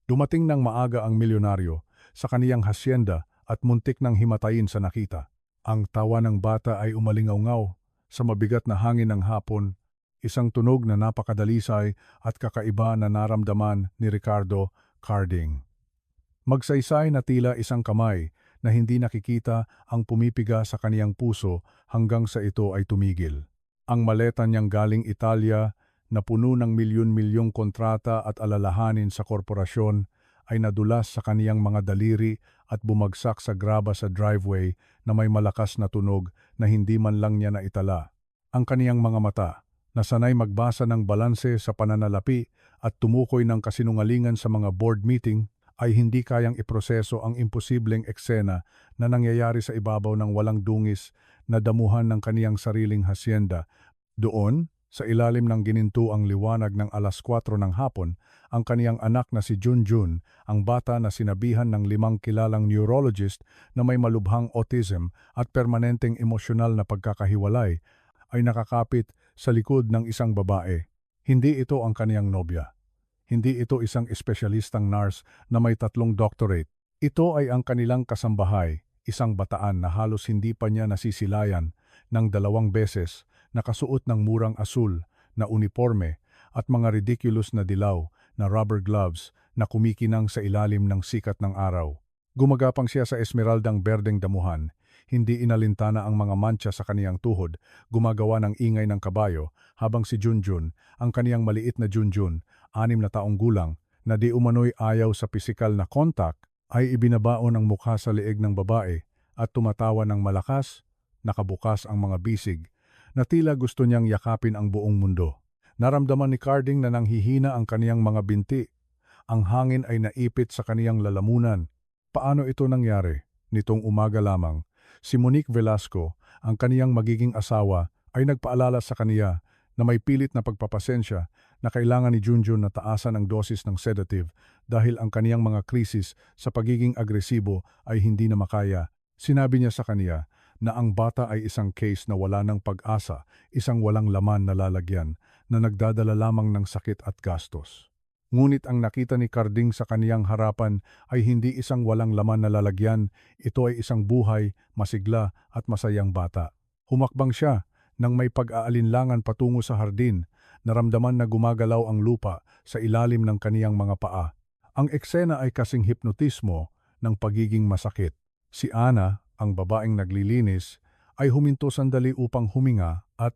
Dumating ng maaga ang milyonaryo sa kaniyang hasyenda at muntik ng himatayin sa nakita. Ang tawa ng bata ay umalingaw sa mabigat na hangin ng hapon, isang tunog na napakadalisay at kakaiba na naramdaman ni Ricardo Carding. Magsaysay na tila isang kamay na hindi nakikita ang pumipiga sa kaniyang puso hanggang sa ito ay tumigil. Ang maleta niyang galing Italia na puno ng milyon-milyong kontrata at alalahanin sa korporasyon ay nadulas sa kaniyang mga daliri at bumagsak sa graba sa driveway na may malakas na tunog na hindi man lang niya naitala. Ang kaniyang mga mata, na sanay magbasa ng balanse sa pananalapi at tumukoy ng kasinungalingan sa mga board meeting, ay hindi kayang iproseso ang imposibleng eksena na nangyayari sa ibabaw ng walang dungis na damuhan ng kaniyang sariling hasyenda. Doon, sa ilalim ng ginintuang liwanag ng 4:00 ng hapon, ang kaniyang anak na si Junjun, ang bata na sinabihan ng 5 kilalang neurologist na may malubhang autism at permanenteng emosyonal na pagkakahiwalay, ay nakakapit sa likod ng isang babae. Hindi ito ang kaniyang nobya. Hindi ito isang espesyalistang nurse na may 3 doctorate. Ito ay ang kanilang kasambahay, isang bataan na halos hindi pa niya nasisilayan ng 2 beses, nakasuot ng murang asul na uniforme at mga ridiculous na dilaw na rubber gloves na kumikinang sa ilalim ng sikat ng araw. Gumagapang siya sa esmeraldang berdeng damuhan, hindi inalintana ang mga mantsa sa kaniyang tuhod, gumagawa ng ingay ng kabayo, habang si Junjun, ang kaniyang maliit na Junjun, 6 na taong gulang, na di umano'y ayaw sa pisikal na kontak, ay ibinabaon ang mukha sa leeg ng babae at tumatawa ng malakas, nakabukas ang mga bisig, na tila gusto niyang yakapin ang buong mundo. Naramdaman ni Carding na nanghihina ang kaniyang mga binti. Ang hangin ay naipit sa kaniyang lalamunan. Paano ito nangyari? Nitong umaga lamang, si Monique Velasco, ang kaniyang magiging asawa, ay nagpaalala sa kaniya na may pilit na pagpapasensya na kailangan ni Junjun na taasan ang dosis ng sedative dahil ang kaniyang mga krisis sa pagiging agresibo ay hindi na makaya. Sinabi niya sa kaniya na ang bata ay isang case na wala ng pag-asa, isang walang laman na lalagyan, na nagdadala lamang ng sakit at gastos. Ngunit ang nakita ni Carding sa kaniyang harapan ay hindi isang walang laman na lalagyan, ito ay isang buhay, masigla at masayang bata. Humakbang siya nang may pag-aalinlangan patungo sa hardin, naramdaman na gumagalaw ang lupa sa ilalim ng kaniyang mga paa. Ang eksena ay kasing hipnotismo ng pagiging masakit. Si Ana, ang babaeng naglilinis, ay huminto sandali upang huminga at,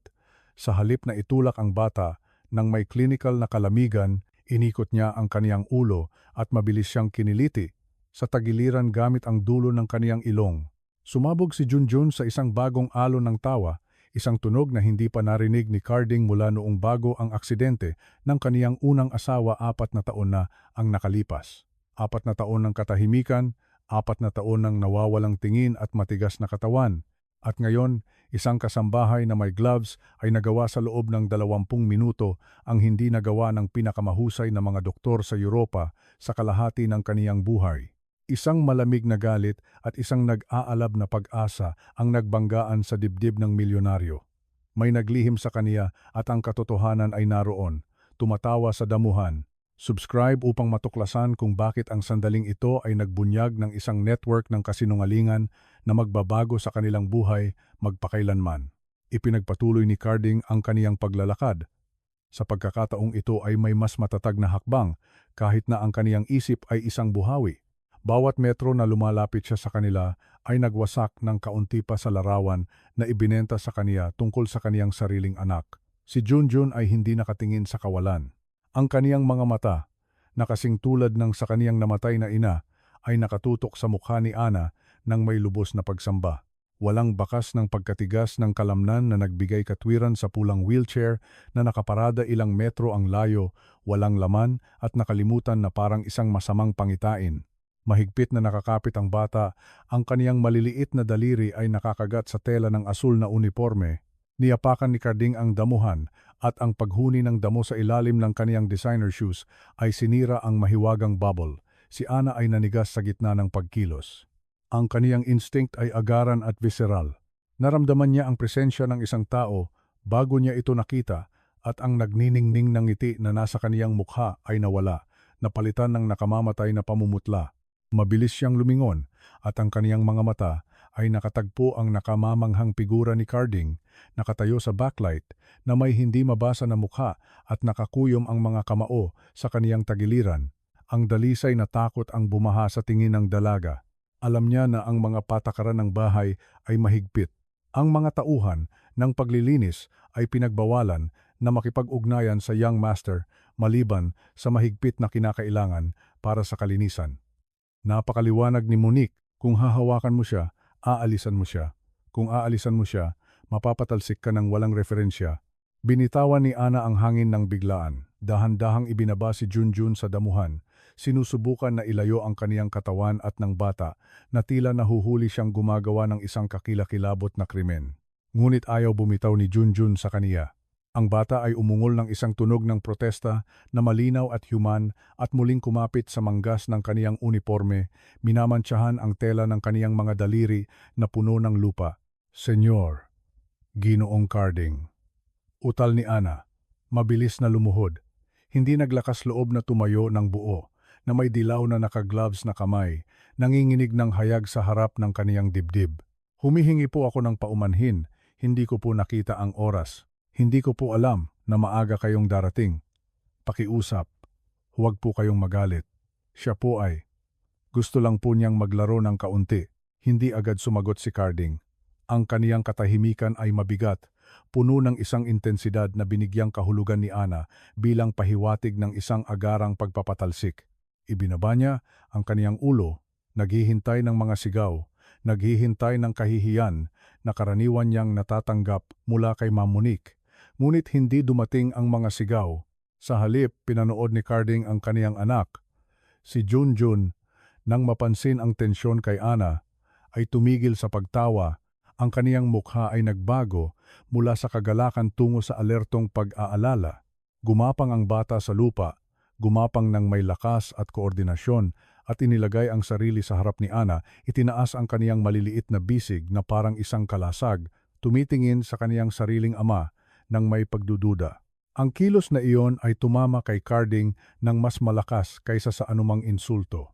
sa halip na itulak ang bata nang may clinical na kalamigan, inikot niya ang kaniyang ulo at mabilis siyang kiniliti sa tagiliran gamit ang dulo ng kaniyang ilong. Sumabog si Junjun sa isang bagong alon ng tawa, isang tunog na hindi pa narinig ni Carding mula noong bago ang aksidente ng kaniyang unang asawa 4 na taon na ang nakalipas. 4 na taon ng katahimikan, 4 na taon ng nawawalang tingin at matigas na katawan. At ngayon, isang kasambahay na may gloves ay nagawa sa loob ng 20 minuto ang hindi nagawa ng pinakamahusay na mga doktor sa Europa sa kalahati ng kaniyang buhay. Isang malamig na galit at isang nag-aalab na pag-asa ang nagbanggaan sa dibdib ng milyonaryo. May naglihim sa kaniya at ang katotohanan ay naroon, tumatawa sa damuhan. Subscribe upang matuklasan kung bakit ang sandaling ito ay nagbunyag ng isang network ng kasinungalingan na magbabago sa kanilang buhay magpakailanman. Ipinagpatuloy ni Carding ang kaniyang paglalakad. Sa pagkakataong ito ay may mas matatag na hakbang kahit na ang kaniyang isip ay isang buhawi. Bawat metro na lumalapit siya sa kanila ay nagwasak ng kaunti pa sa larawan na ibinenta sa kaniya tungkol sa kaniyang sariling anak. Si Junjun ay hindi nakatingin sa kawalan. Ang kaniyang mga mata, na kasing tulad ng sa kaniyang namatay na ina, ay nakatutok sa mukha ni Ana nang may lubos na pagsamba. Walang bakas ng pagkatigas ng kalamnan na nagbigay katwiran sa pulang wheelchair na nakaparada ilang metro ang layo, walang laman at nakalimutan na parang isang masamang pangitain. Mahigpit na nakakapit ang bata, ang kaniyang maliliit na daliri ay nakakagat sa tela ng asul na uniforme. Niyapakan ni Carding ang damuhan at ang paghuni ng damo sa ilalim ng kaniyang designer shoes ay sinira ang mahiwagang bubble. Si Ana ay nanigas sa gitna ng pagkilos. Ang kaniyang instinct ay agaran at visceral. Naramdaman niya ang presensya ng isang tao bago niya ito nakita at ang nagniningning ng ngiti na nasa kaniyang mukha ay nawala napalitan ng nakamamatay na pamumutla. Mabilis siyang lumingon at ang kaniyang mga mata ay nakatagpo ang nakamamanghang figura ni Carding, nakatayo sa backlight na may hindi mabasa na mukha at nakakuyom ang mga kamao sa kaniyang tagiliran. Ang dalisay na takot ang bumaha sa tingin ng dalaga. Alam niya na ang mga patakaran ng bahay ay mahigpit. Ang mga tauhan ng paglilinis ay pinagbawalan na makipag-ugnayan sa young master maliban sa mahigpit na kinakailangan para sa kalinisan. Napakaliwanag ni Monique, kung hahawakan mo siya, aalisan mo siya. Kung aalisan mo siya, mapapatalsik ka ng walang referensya. Binitawan ni Ana ang hangin ng biglaan. Dahan-dahang ibinaba si Junjun sa damuhan. Sinusubukan na ilayo ang kaniyang katawan at ng bata na tila nahuhuli siyang gumagawa ng isang kakilakilabot na krimen. Ngunit ayaw bumitaw ni Junjun sa kaniya. Ang bata ay umungol ng isang tunog ng protesta na malinaw at human at muling kumapit sa manggas ng kaniyang uniforme, minamantsahan ang tela ng kaniyang mga daliri na puno ng lupa. Senyor, Ginoong Carding. Utal ni Ana, mabilis na lumuhod. Hindi naglakas loob na tumayo ng buo, na may dilaw na nakagloves na kamay, nanginginig ng hayag sa harap ng kaniyang dibdib. Humihingi po ako ng paumanhin, hindi ko po nakita ang oras. Hindi ko po alam na maaga kayong darating. Pakiusap, huwag po kayong magalit. Siya po ay. Gusto lang po niyang maglaro ng kaunti. Hindi agad sumagot si Carding. Ang kaniyang katahimikan ay mabigat, puno ng isang intensidad na binigyang kahulugan ni Ana bilang pahiwatig ng isang agarang pagpapatalsik. Ibinaba niya ang kaniyang ulo, naghihintay ng mga sigaw, naghihintay ng kahihiyan na karaniwan niyang natatanggap mula kay Ma'am Monique. Ngunit hindi dumating ang mga sigaw. Sa halip, pinanood ni Carding ang kaniyang anak, si Junjun. Nang mapansin ang tensyon kay Ana, ay tumigil sa pagtawa. Ang kaniyang mukha ay nagbago mula sa kagalakan tungo sa alertong pag-aalala. Gumapang ang bata sa lupa, gumapang ng may lakas at koordinasyon at inilagay ang sarili sa harap ni Ana, itinaas ang kaniyang maliliit na bisig na parang isang kalasag, tumitingin sa kaniyang sariling ama ng may pagdududa. Ang kilos na iyon ay tumama kay Carding ng mas malakas kaysa sa anumang insulto.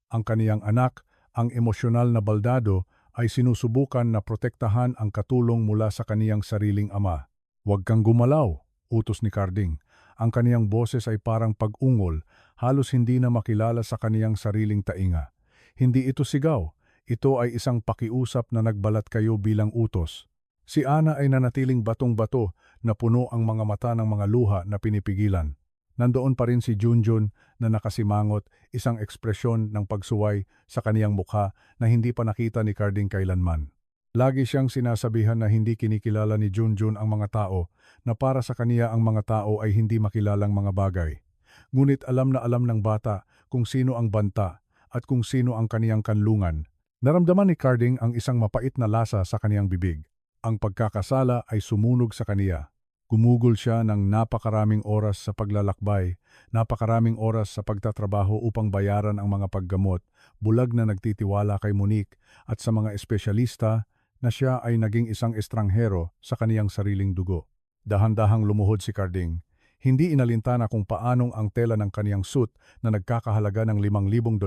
Ang kaniyang anak, ang emosyonal na baldado, ay sinusubukan na protektahan ang katulong mula sa kaniyang sariling ama. Huwag kang gumalaw, utos ni Carding. Ang kaniyang boses ay parang pag-ungol, halos hindi na makilala sa kaniyang sariling tainga. Hindi ito sigaw, ito ay isang pakiusap na nagbalat kayo bilang utos. Si Ana ay nanatiling batong-bato na puno ang mga mata ng mga luha na pinipigilan. Nandoon pa rin si Junjun na nakasimangot, isang ekspresyon ng pagsuway sa kaniyang mukha na hindi pa nakita ni Carding kailanman. Lagi siyang sinasabihan na hindi kinikilala ni Junjun ang mga tao, na para sa kaniya ang mga tao ay hindi makilalang mga bagay. Ngunit alam na alam ng bata kung sino ang banta at kung sino ang kaniyang kanlungan. Naramdaman ni Carding ang isang mapait na lasa sa kaniyang bibig. Ang pagkakasala ay sumunog sa kaniya. Gumugol siya ng napakaraming oras sa paglalakbay, napakaraming oras sa pagtatrabaho upang bayaran ang mga paggamot, bulag na nagtitiwala kay Monique at sa mga espesyalista na siya ay naging isang estranghero sa kaniyang sariling dugo. Dahan-dahang lumuhod si Carding. Hindi inalintana kung paanong ang tela ng kaniyang suit na nagkakahalaga ng $5,000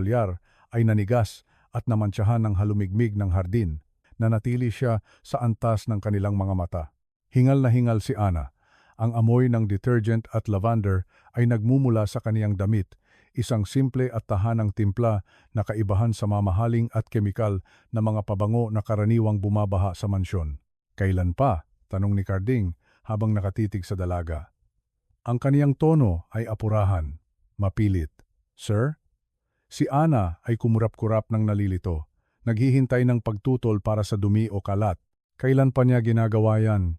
ay nanigas at namantsahan ng halumigmig ng hardin. Nanatili siya sa antas ng kanilang mga mata. Hingal na hingal si Ana. Ang amoy ng detergent at lavender ay nagmumula sa kaniyang damit, isang simple at tahanang timpla na kaibahan sa mamahaling at kemikal na mga pabango na karaniwang bumabaha sa mansyon. Kailan pa? Tanong ni Carding habang nakatitig sa dalaga. Ang kaniyang tono ay apurahan, mapilit. Sir? Si Ana ay kumurap-kurap ng nalilito. Naghihintay ng pagtutol para sa dumi o kalat. Kailan pa niya ginagawa yan?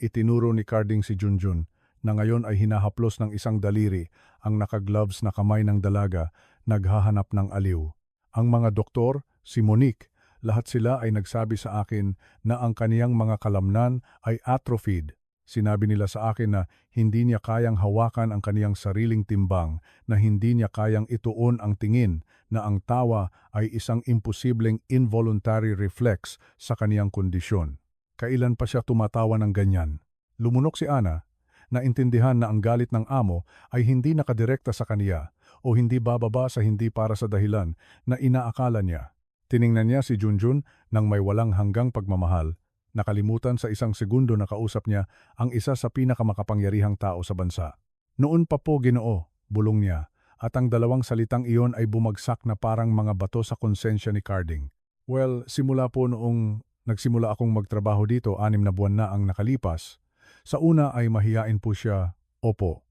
Itinuro ni Carding si Junjun na ngayon ay hinahaplos ng isang daliri ang nakagloves na kamay ng dalaga, naghahanap ng aliw. Ang mga doktor, si Monique, lahat sila ay nagsabi sa akin na ang kaniyang mga kalamnan ay atrophied. Sinabi nila sa akin na hindi niya kayang hawakan ang kaniyang sariling timbang, na hindi niya kayang ituon ang tingin, na ang tawa ay isang imposibleng involuntary reflex sa kaniyang kondisyon. Kailan pa siya tumatawa ng ganyan? Lumunok si Ana, naintindihan na ang galit ng amo ay hindi nakadirekta sa kaniya. o hindi bababa sa hindi para sa dahilan na inaakala niya. Tiningnan niya si Junjun nang may walang hanggang pagmamahal. Nakalimutan sa isang segundo na kausap niya ang isa sa pinakamakapangyarihang tao sa bansa. Noon pa po, Ginoo, bulong niya, at ang dalawang salitang iyon ay bumagsak na parang mga bato sa konsensya ni Carding. Well, simula po noong nagsimula akong magtrabaho dito, 6 na buwan na ang nakalipas. Sa una ay mahiyain po siya, opo.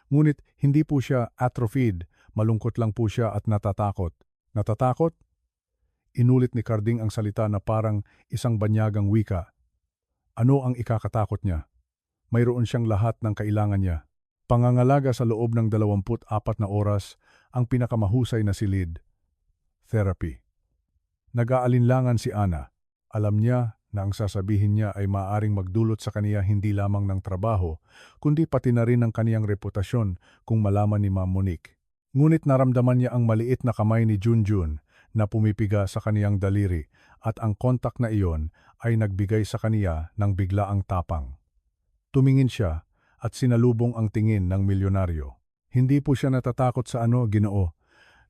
Ngunit hindi po siya atrophied, malungkot lang po siya at natatakot. Natatakot? Inulit ni Carding ang salita na parang isang banyagang wika. Ano ang ikakatakot niya? Mayroon siyang lahat ng kailangan niya. Pangangalaga sa loob ng 24 na oras, ang pinakamahusay na silid. Therapy. Nag-aalinlangan si Ana. Alam niya na ang sasabihin niya ay maaaring magdulot sa kaniya hindi lamang ng trabaho, kundi pati na rin ng kaniyang reputasyon kung malaman ni Ma'am Monique. Ngunit naramdaman niya ang maliit na kamay ni Junjun na pumipiga sa kaniyang daliri at ang kontak na iyon ay nagbigay sa kaniya ng biglaang tapang. Tumingin siya at sinalubong ang tingin ng milyonaryo. Hindi po siya natatakot sa ano, Ginoo.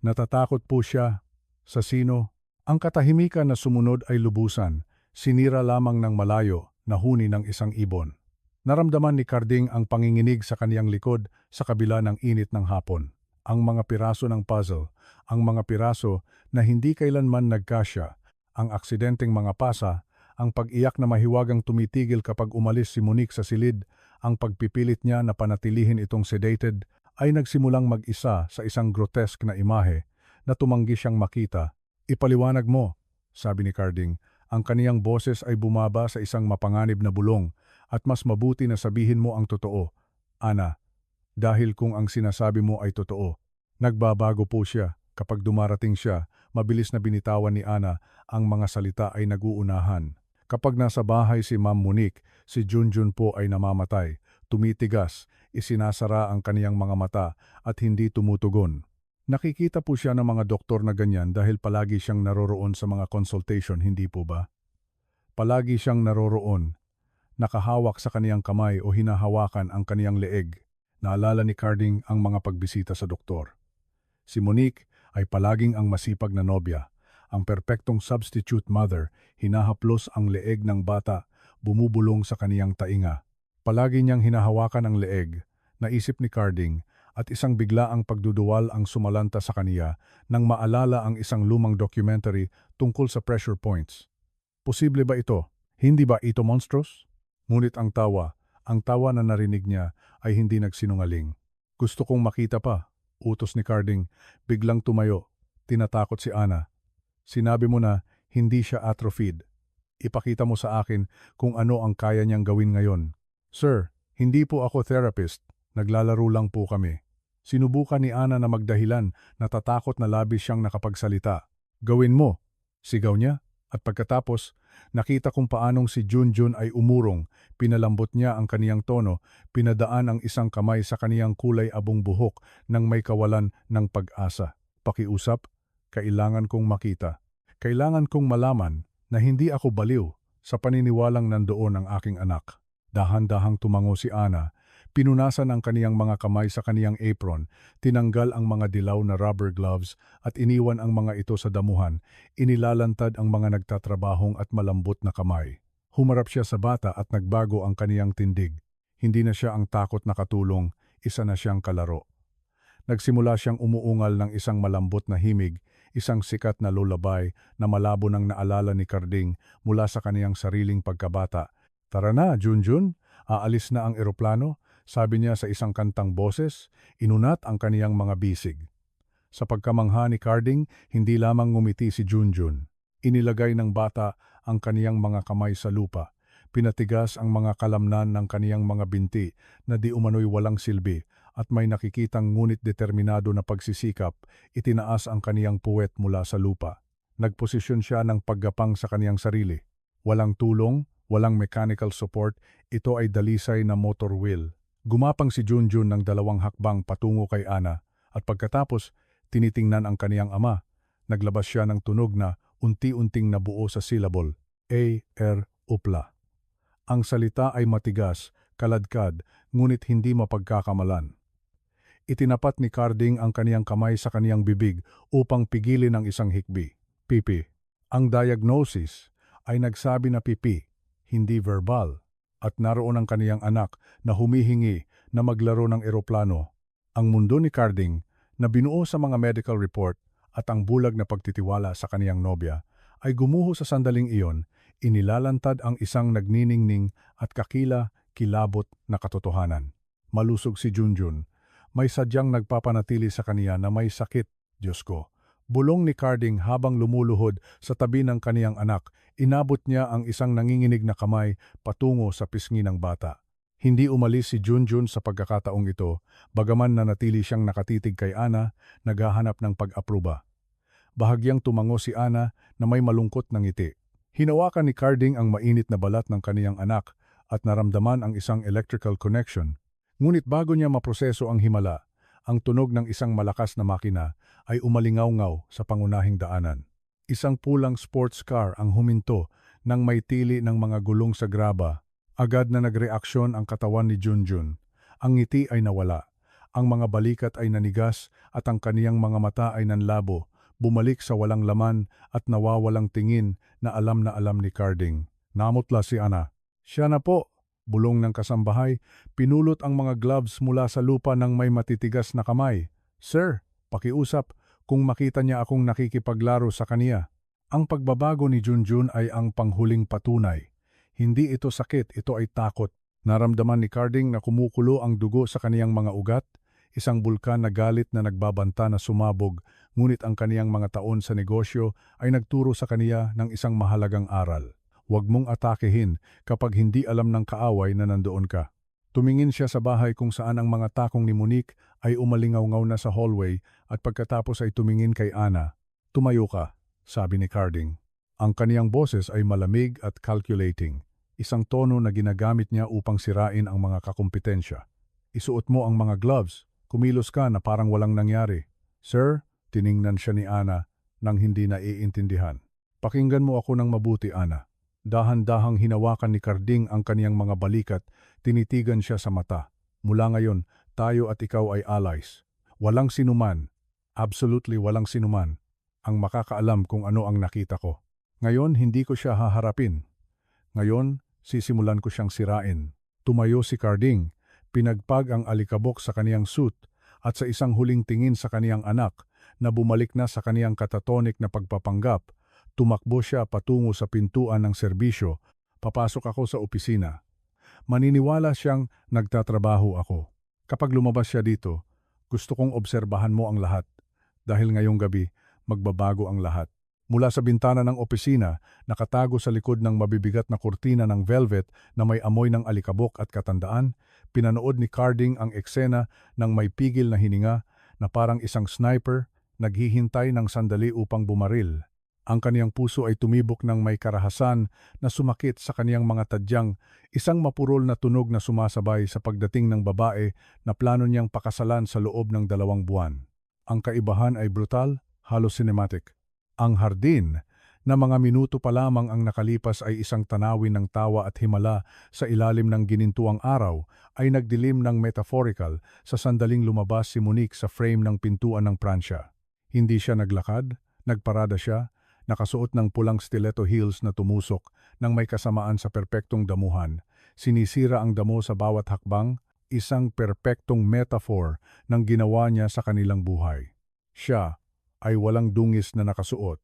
Natatakot po siya sa sino. Ang katahimikan na sumunod ay lubusan, sinira lamang ng malayo na huni ng isang ibon. Naramdaman ni Carding ang panginginig sa kaniyang likod sa kabila ng init ng hapon. Ang mga piraso ng puzzle, ang mga piraso na hindi kailanman nagkasya, ang aksidenteng mga pasa, ang pag-iyak na mahiwagang tumitigil kapag umalis si Monique sa silid, ang pagpipilit niya na panatilihin itong sedated, ay nagsimulang mag-isa sa isang grotesk na imahe na tumanggi siyang makita. Ipaliwanag mo, sabi ni Carding, ang kaniyang boses ay bumaba sa isang mapanganib na bulong, at mas mabuti na sabihin mo ang totoo, Ana. Dahil kung ang sinasabi mo ay totoo, nagbabago po siya. Kapag dumarating siya, mabilis na binitawan ni Ana ang mga salita ay naguunahan. Kapag nasa bahay si Ma'am Monique, si Junjun po ay namamatay, tumitigas, isinasara ang kaniyang mga mata at hindi tumutugon. Nakikita po siya ng mga doktor na ganyan dahil palagi siyang naroroon sa mga consultation, hindi po ba? Palagi siyang naroroon, nakahawak sa kaniyang kamay o hinahawakan ang kaniyang leeg. Naalala ni Carding ang mga pagbisita sa doktor. Si Monique ay palaging ang masipag na nobya, ang perpektong substitute mother, hinahaplos ang leeg ng bata, bumubulong sa kaniyang tainga. Palagi niyang hinahawakan ang leeg, naisip ni Carding, at isang biglaang pagduduwal ang sumalanta sa kaniya nang maalala ang isang lumang documentary tungkol sa pressure points. Posible ba ito? Hindi ba ito monstrous? Ngunit ang tawa na narinig niya ay hindi nagsinungaling. Gusto kong makita pa, utos ni Carding, biglang tumayo. Tinatakot si Ana. Sinabi mo na hindi siya atrophied. Ipakita mo sa akin kung ano ang kaya niyang gawin ngayon. Sir, hindi po ako therapist. Naglalaro lang po kami. Sinubukan ni Ana na magdahilan, natatakot na labis siyang nakapagsalita. Gawin mo, sigaw niya. At pagkatapos, nakita kung paanong si Junjun ay umurong, pinalambot niya ang kaniyang tono, pinadaan ang isang kamay sa kaniyang kulay abong buhok nang may kawalan ng pag-asa. Pakiusap, kailangan kong makita. Kailangan kong malaman na hindi ako baliw sa paniniwalang nandoon ang aking anak. Dahan-dahang tumango si Ana, pinunasan ang kaniyang mga kamay sa kaniyang apron, tinanggal ang mga dilaw na rubber gloves at iniwan ang mga ito sa damuhan, inilalantad ang mga nagtatrabahong at malambot na kamay. Humarap siya sa bata at nagbago ang kaniyang tindig. Hindi na siya ang takot na katulong, isa na siyang kalaro. Nagsimula siyang umuungal ng isang malambot na himig, isang sikat na lullaby na malabo nang naalala ni Carding mula sa kaniyang sariling pagkabata. Tara na, Junjun, aalis na ang eroplano. Sabi niya sa isang kantang boses, inunat ang kaniyang mga bisig. Sa pagkamangha ni Carding, hindi lamang ngumiti si Junjun. Inilagay ng bata ang kaniyang mga kamay sa lupa. Pinatigas ang mga kalamnan ng kaniyang mga binti na di umano'y walang silbi at may nakikitang ngunit determinado na pagsisikap, itinaas ang kaniyang puwet mula sa lupa. Nagposisyon siya ng paggapang sa kaniyang sarili. Walang tulong, walang mechanical support, ito ay dalisay na motor wheel. Gumapang si Junjun ng 2 hakbang patungo kay Ana at pagkatapos tinitingnan ang kaniyang ama. Naglabas siya ng tunog na unti-unting nabuo sa syllable, upla. Ang salita ay matigas, kaladkad, ngunit hindi mapagkakamalan. Itinapat ni Carding ang kaniyang kamay sa kaniyang bibig upang pigilin ang isang hikbi. Pipi. Ang diagnosis ay nagsabi na pipi, hindi verbal. At naroon ang kaniyang anak na humihingi na maglaro ng eroplano. Ang mundo ni Carding na binuo sa mga medical report at ang bulag na pagtitiwala sa kaniyang nobya ay gumuho sa sandaling iyon, inilalantad ang isang nagniningning at kilabot na katotohanan. Malusog si Junjun. May sadyang nagpapanatili sa kaniya na may sakit, Diyos ko. Bulong ni Carding habang lumuluhod sa tabi ng kaniyang anak, inabot niya ang isang nanginginig na kamay patungo sa pisngi ng bata. Hindi umalis si Junjun sa pagkakataong ito, bagaman nanatili siyang nakatitig kay Ana, naghahanap ng pag-apruba. Bahagyang tumango si Ana na may malungkot na ngiti. Hinawakan ni Carding ang mainit na balat ng kaniyang anak at naramdaman ang isang electrical connection. Ngunit bago niya maproseso ang himala, ang tunog ng isang malakas na makina ay umalingaw-ngaw sa pangunahing daanan. Isang pulang sports car ang huminto nang may tili ng mga gulong sa graba. Agad na nagreaksyon ang katawan ni Junjun. Ang ngiti ay nawala. Ang mga balikat ay nanigas at ang kaniyang mga mata ay nanlabo, bumalik sa walang laman at nawawalang tingin na alam ni Carding. Namutla si Ana. Siya na po. Bulong ng kasambahay, pinulot ang mga gloves mula sa lupa ng may matitigas na kamay. Sir, pakiusap kung makita niya akong nakikipaglaro sa kaniya. Ang pagbabago ni Junjun ay ang panghuling patunay. Hindi ito sakit, ito ay takot. Naramdaman ni Carding na kumukulo ang dugo sa kaniyang mga ugat, isang bulkan na galit na nagbabanta na sumabog, ngunit ang kaniyang mga taon sa negosyo ay nagturo sa kaniya ng isang mahalagang aral. Huwag mong atakehin kapag hindi alam ng kaaway na nandoon ka. Tumingin siya sa bahay kung saan ang mga takong ni Monique ay umalingaw-ngaw na sa hallway at pagkatapos ay tumingin kay Ana. Tumayo ka, sabi ni Carding. Ang kaniyang boses ay malamig at calculating, isang tono na ginagamit niya upang sirain ang mga kakumpetensya. Isuot mo ang mga gloves, kumilos ka na parang walang nangyari. Sir, tiningnan siya ni Ana nang hindi naiintindihan. Pakinggan mo ako ng mabuti, Ana. Dahan-dahang hinawakan ni Carding ang kaniyang mga balikat, tinitigan siya sa mata. Mula ngayon, tayo at ikaw ay allies. Walang sinuman, absolutely walang sinuman, ang makakaalam kung ano ang nakita ko. Ngayon, hindi ko siya haharapin. Ngayon, sisimulan ko siyang sirain. Tumayo si Carding, pinagpag ang alikabok sa kaniyang suit at sa isang huling tingin sa kaniyang anak na bumalik na sa kaniyang katatonik na pagpapanggap, tumakbo siya patungo sa pintuan ng serbisyo. Papasok ako sa opisina. Maniniwala siyang nagtatrabaho ako. Kapag lumabas siya dito, gusto kong obserbahan mo ang lahat. Dahil ngayong gabi, magbabago ang lahat. Mula sa bintana ng opisina, nakatago sa likod ng mabibigat na kurtina ng velvet na may amoy ng alikabok at katandaan, pinanood ni Carding ang eksena ng may pigil na hininga na parang isang sniper naghihintay ng sandali upang bumaril. Ang kaniyang puso ay tumibok ng may karahasan na sumakit sa kaniyang mga tadyang, isang mapurol na tunog na sumasabay sa pagdating ng babae na plano niyang pakasalan sa loob ng 2 buwan. Ang kaibahan ay brutal, halos cinematic. Ang hardin, na mga minuto pa lamang ang nakalipas ay isang tanawin ng tawa at himala sa ilalim ng ginintuang araw, ay nagdilim ng metaphorical sa sandaling lumabas si Monique sa frame ng pintuan ng Pransya. Hindi siya naglakad, nagparada siya, nakasuot ng pulang stiletto heels na tumusok nang may kasamaan sa perpektong damuhan. Sinisira ang damo sa bawat hakbang, isang perpektong metaphor ng ginawa niya sa kanilang buhay. Siya ay walang dungis na nakasuot,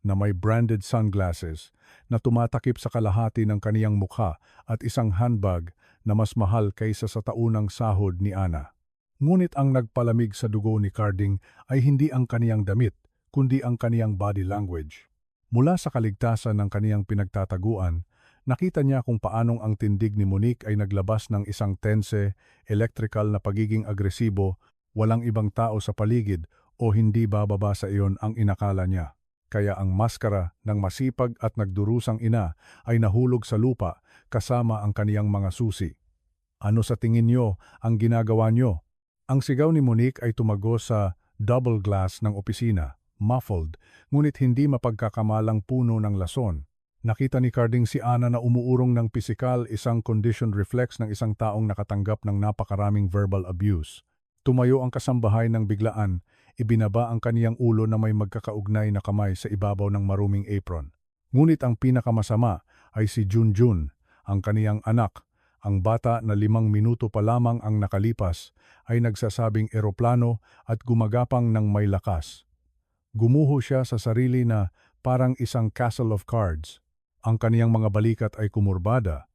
na may branded sunglasses na tumatakip sa kalahati ng kaniyang mukha at isang handbag na mas mahal kaysa sa taunang sahod ni Ana. Ngunit ang nagpalamig sa dugo ni Carding ay hindi ang kaniyang damit, kundi ang kaniyang body language. Mula sa kaligtasan ng kaniyang pinagtataguan, nakita niya kung paanong ang tindig ni Monique ay naglabas ng isang tense, electrical na pagiging agresibo, walang ibang tao sa paligid o hindi bababa sa iyon ang inakala niya. Kaya ang maskara ng masipag at nagdurusang ina ay nahulog sa lupa kasama ang kaniyang mga susi. Ano sa tingin niyo ang ginagawa niyo? Ang sigaw ni Monique ay tumago sa double glass ng opisina. Muffled, ngunit hindi mapagkakamalang puno ng lason. Nakita ni Carding si Ana na umuurong ng pisikal, isang conditioned reflex ng isang taong nakatanggap ng napakaraming verbal abuse. Tumayo ang kasambahay ng biglaan, ibinaba ang kaniyang ulo na may magkakaugnay na kamay sa ibabaw ng maruming apron. Ngunit ang pinakamasama ay si Junjun, ang kaniyang anak. Ang bata na 5 minuto pa lamang ang nakalipas ay nagsasabing eroplano at gumagapang ng may lakas. Gumuho siya sa sarili na parang isang castle of cards. Ang kaniyang mga balikat ay kumurbada.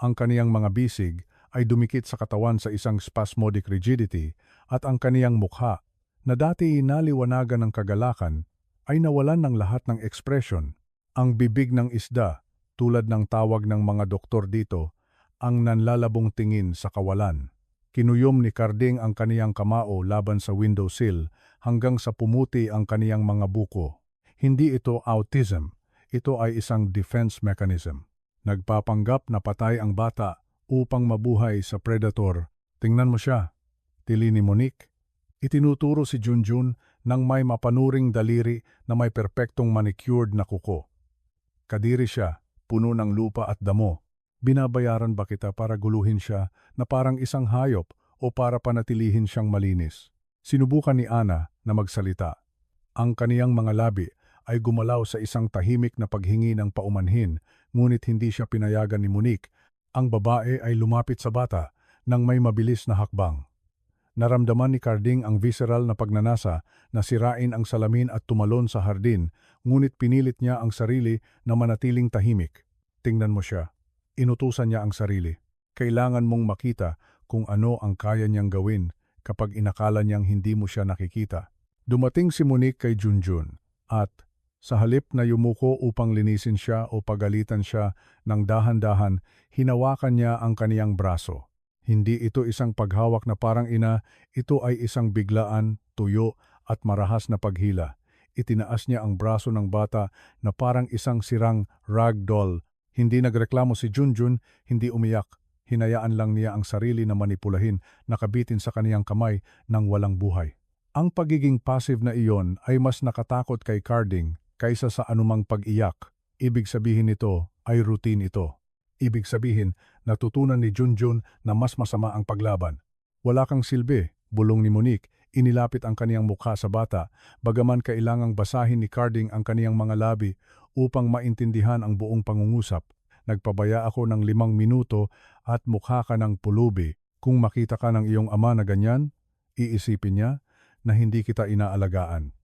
Ang kaniyang mga bisig ay dumikit sa katawan sa isang spasmodic rigidity at ang kaniyang mukha, na dati inaliwanagan ng kagalakan, ay nawalan ng lahat ng ekspresyon. Ang bibig ng isda, tulad ng tawag ng mga doktor dito, ang nanlalabong tingin sa kawalan. Kinuyom ni Carding ang kaniyang kamao laban sa windowsill hanggang sa pumuti ang kaniyang mga buko. Hindi ito autism, ito ay isang defense mechanism. Nagpapanggap na patay ang bata upang mabuhay sa predator. Tingnan mo siya, tili ni Monique. Itinuturo si Junjun ng may mapanuring daliri na may perpektong manicured na kuko. Kadiri siya, puno ng lupa at damo. Binabayaran ba kita para guluhin siya na parang isang hayop o para panatilihin siyang malinis? Sinubukan ni Ana na magsalita. Ang kaniyang mga labi ay gumalaw sa isang tahimik na paghingi ng paumanhin, ngunit hindi siya pinayagan ni Monique. Ang babae ay lumapit sa bata nang may mabilis na hakbang. Naramdaman ni Carding ang visceral na pagnanasa na sirain ang salamin at tumalon sa hardin, ngunit pinilit niya ang sarili na manatiling tahimik. Tingnan mo siya. Inutusan niya ang sarili. Kailangan mong makita kung ano ang kaya niyang gawin kapag inakala niyang hindi mo siya nakikita. Dumating si Monique kay Junjun at sa halip na yumuko upang linisin siya o pagalitan siya ng dahan-dahan, hinawakan niya ang kaniyang braso. Hindi ito isang paghawak na parang ina, ito ay isang biglaan, tuyo at marahas na paghila. Itinaas niya ang braso ng bata na parang isang sirang ragdoll. Hindi nagreklamo si Junjun, hindi umiyak. Hinayaan lang niya ang sarili na manipulahin, nakabitin sa kaniyang kamay ng walang buhay. Ang pagiging passive na iyon ay mas nakatakot kay Carding kaysa sa anumang pag-iyak. Ibig sabihin nito ay routine ito. Ibig sabihin, natutunan ni Junjun na mas masama ang paglaban. Wala kang silbi, bulong ni Monique, inilapit ang kaniyang mukha sa bata, bagaman kailangang basahin ni Carding ang kaniyang mga labi upang maintindihan ang buong pangungusap. Nagpabaya ako ng 5 minuto at mukha ka ng pulubi. Kung makita ka ng iyong ama na ganyan, iisipin niya na hindi kita inaalagaan.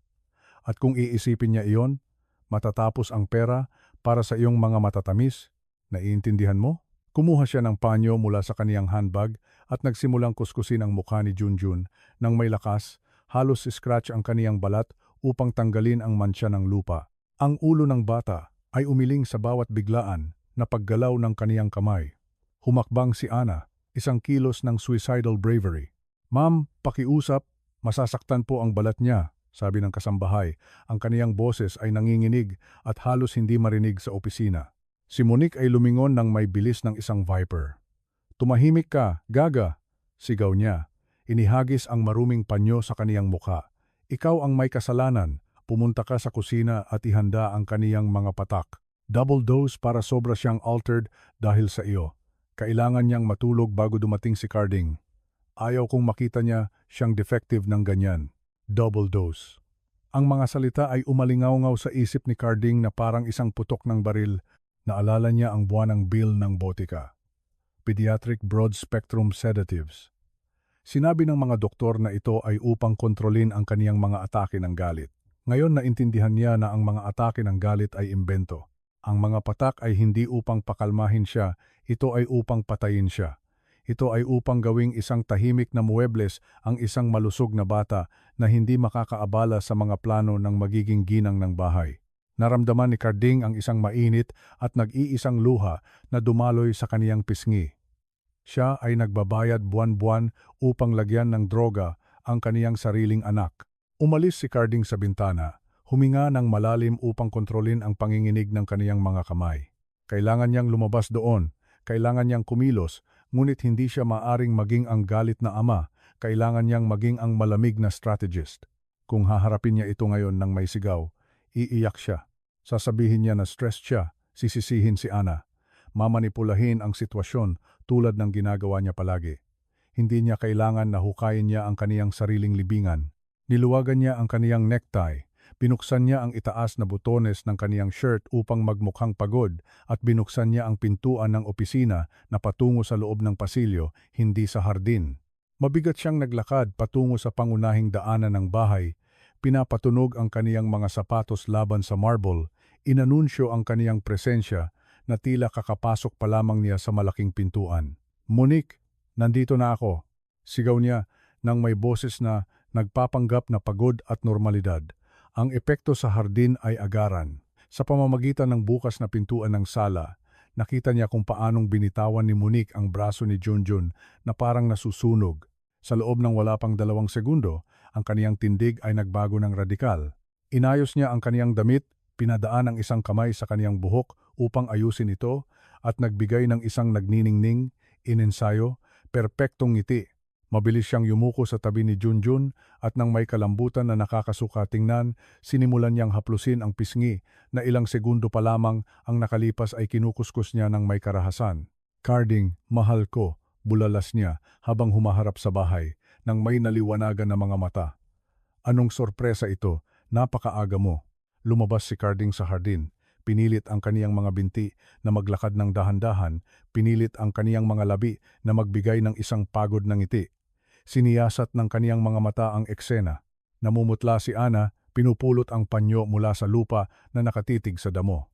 At kung iisipin niya iyon, matatapos ang pera para sa iyong mga matatamis. Naiintindihan mo? Kumuha siya ng panyo mula sa kaniyang handbag at nagsimulang kuskusin ang mukha ni Junjun. Nang may lakas, halos scratch ang kaniyang balat upang tanggalin ang mantsa ng lupa. Ang ulo ng bata ay umiling sa bawat biglaan na paggalaw ng kaniyang kamay. Humakbang si Ana, isang kilos ng suicidal bravery. Ma'am, pakiusap, masasaktan po ang balat niya, sabi ng kasambahay. Ang kaniyang boses ay nanginginig at halos hindi marinig sa opisina. Si Monique ay lumingon ng may bilis ng isang viper. Tumahimik ka, gaga, sigaw niya. Inihagis ang maruming panyo sa kaniyang mukha. Ikaw ang may kasalanan, pumunta ka sa kusina at ihanda ang kaniyang mga patak. Double dose para sobra siyang altered dahil sa iyo. Kailangan niyang matulog bago dumating si Carding. Ayaw kong makita niya siyang defective ng ganyan. Double dose. Ang mga salita ay umalingaw-ngaw sa isip ni Carding na parang isang putok ng baril. Naalala niya ang buwanang bill ng botika. Pediatric broad-spectrum sedatives. Sinabi ng mga doktor na ito ay upang kontrolin ang kaniyang mga atake ng galit. Ngayon naintindihan niya na ang mga atake ng galit ay imbento. Ang mga patak ay hindi upang pakalmahin siya, ito ay upang patayin siya. Ito ay upang gawing isang tahimik na muebles ang isang malusog na bata na hindi makakaabala sa mga plano ng magiging ginang ng bahay. Naramdaman ni Carding ang isang mainit at nag-iisang luha na dumaloy sa kaniyang pisngi. Siya ay nagbabayad buwan-buwan upang lagyan ng droga ang kaniyang sariling anak. Umalis si Carding sa bintana, huminga ng malalim upang kontrolin ang panginginig ng kaniyang mga kamay. Kailangan niyang lumabas doon, kailangan niyang kumilos, ngunit hindi siya maaring maging ang galit na ama, kailangan niyang maging ang malamig na strategist. Kung haharapin niya ito ngayon ng may sigaw, iiyak siya. Sasabihin niya na stressed siya, sisisihin si Ana. Mamanipulahin ang sitwasyon tulad ng ginagawa niya palagi. Hindi niya kailangan na hukayin niya ang kaniyang sariling libingan. Niluwagan niya ang kaniyang necktie. Binuksan niya ang itaas na butones ng kaniyang shirt upang magmukhang pagod at binuksan niya ang pintuan ng opisina na patungo sa loob ng pasilyo, hindi sa hardin. Mabigat siyang naglakad patungo sa pangunahing daanan ng bahay. Pinapatunog ang kaniyang mga sapatos laban sa marble. Inanunsyo ang kaniyang presensya na tila kakapasok pa lamang niya sa malaking pintuan. "Monique, nandito na ako," sigaw niya nang may boses na nagpapanggap na pagod at normalidad. Ang epekto sa hardin ay agaran. Sa pamamagitan ng bukas na pintuan ng sala, nakita niya kung paanong binitawan ni Monique ang braso ni Junjun na parang nasusunog. Sa loob ng wala pang 2 segundo, ang kaniyang tindig ay nagbago ng radikal. Inayos niya ang kaniyang damit, pinadaan ang isang kamay sa kaniyang buhok upang ayusin ito at nagbigay ng isang nagniningning, inensayo, perpektong ngiti. Mabilis siyang yumuko sa tabi ni Junjun at nang may kalambutan na nakakasuka tingnan, sinimulan niyang haplusin ang pisngi na ilang segundo pa lamang ang nakalipas ay kinukuskus niya ng may karahasan. "Carding, mahal ko," bulalas niya habang humaharap sa bahay nang may naliwanagan na mga mata. "Anong sorpresa ito? Napakaaga mo." Lumabas si Carding sa hardin. Pinilit ang kaniyang mga binti na maglakad ng dahan-dahan, pinilit ang kaniyang mga labi na magbigay ng isang pagod na ngiti. Siniyasat ng kaniyang mga mata ang eksena. Namumutla si Ana, pinupulot ang panyo mula sa lupa na nakatitig sa damo.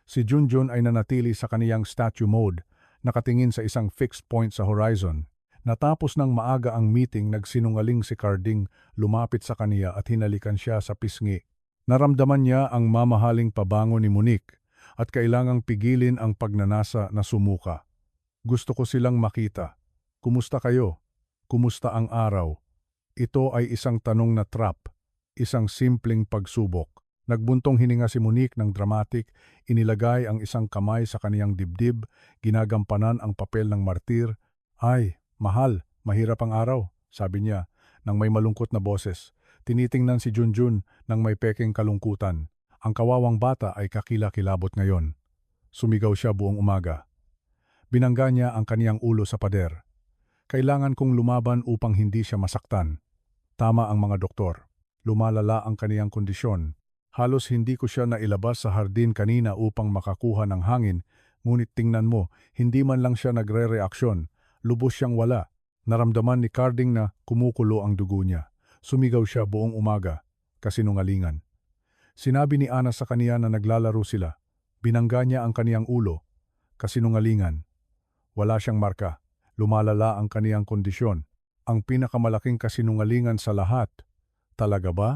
Si Junjun ay nanatili sa kaniyang statue mode, nakatingin sa isang fixed point sa horizon. Natapos ng maaga ang meeting, nagsinungaling si Carding, lumapit sa kaniya at hinalikan siya sa pisngi. Naramdaman niya ang mamahaling pabango ni Monique at kailangang pigilin ang pagnanasa na sumuka. "Gusto ko silang makita. Kumusta kayo? Kumusta ang araw?" Ito ay isang tanong na trap, isang simpleng pagsubok. Nagbuntong hininga si Monique ng dramatic, inilagay ang isang kamay sa kaniyang dibdib, ginagampanan ang papel ng martir. "Ay, mahal, mahirap ang araw," sabi niya nang may malungkot na boses. Tinitingnan si Junjun nang may pekeng kalungkutan. Ang kawawang bata ay kakilakilabot ngayon. Sumigaw siya buong umaga. Binangga niya ang kaniyang ulo sa pader. "Kailangan kong lumaban upang hindi siya masaktan. Tama ang mga doktor. Lumalala ang kaniyang kondisyon. Halos hindi ko siya nailabas sa hardin kanina upang makakuha ng hangin, ngunit tingnan mo, hindi man lang siya nagre-reaksyon. Lubos siyang wala." Naramdaman ni Carding na kumukulo ang dugo niya. Sumigaw siya buong umaga, kasinungalingan. Sinabi ni Ana sa kaniya na naglalaro sila. Binangga niya ang kaniyang ulo, kasinungalingan. Wala siyang marka. Lumalala ang kaniyang kondisyon. Ang pinakamalaking kasinungalingan sa lahat. "Talaga ba?"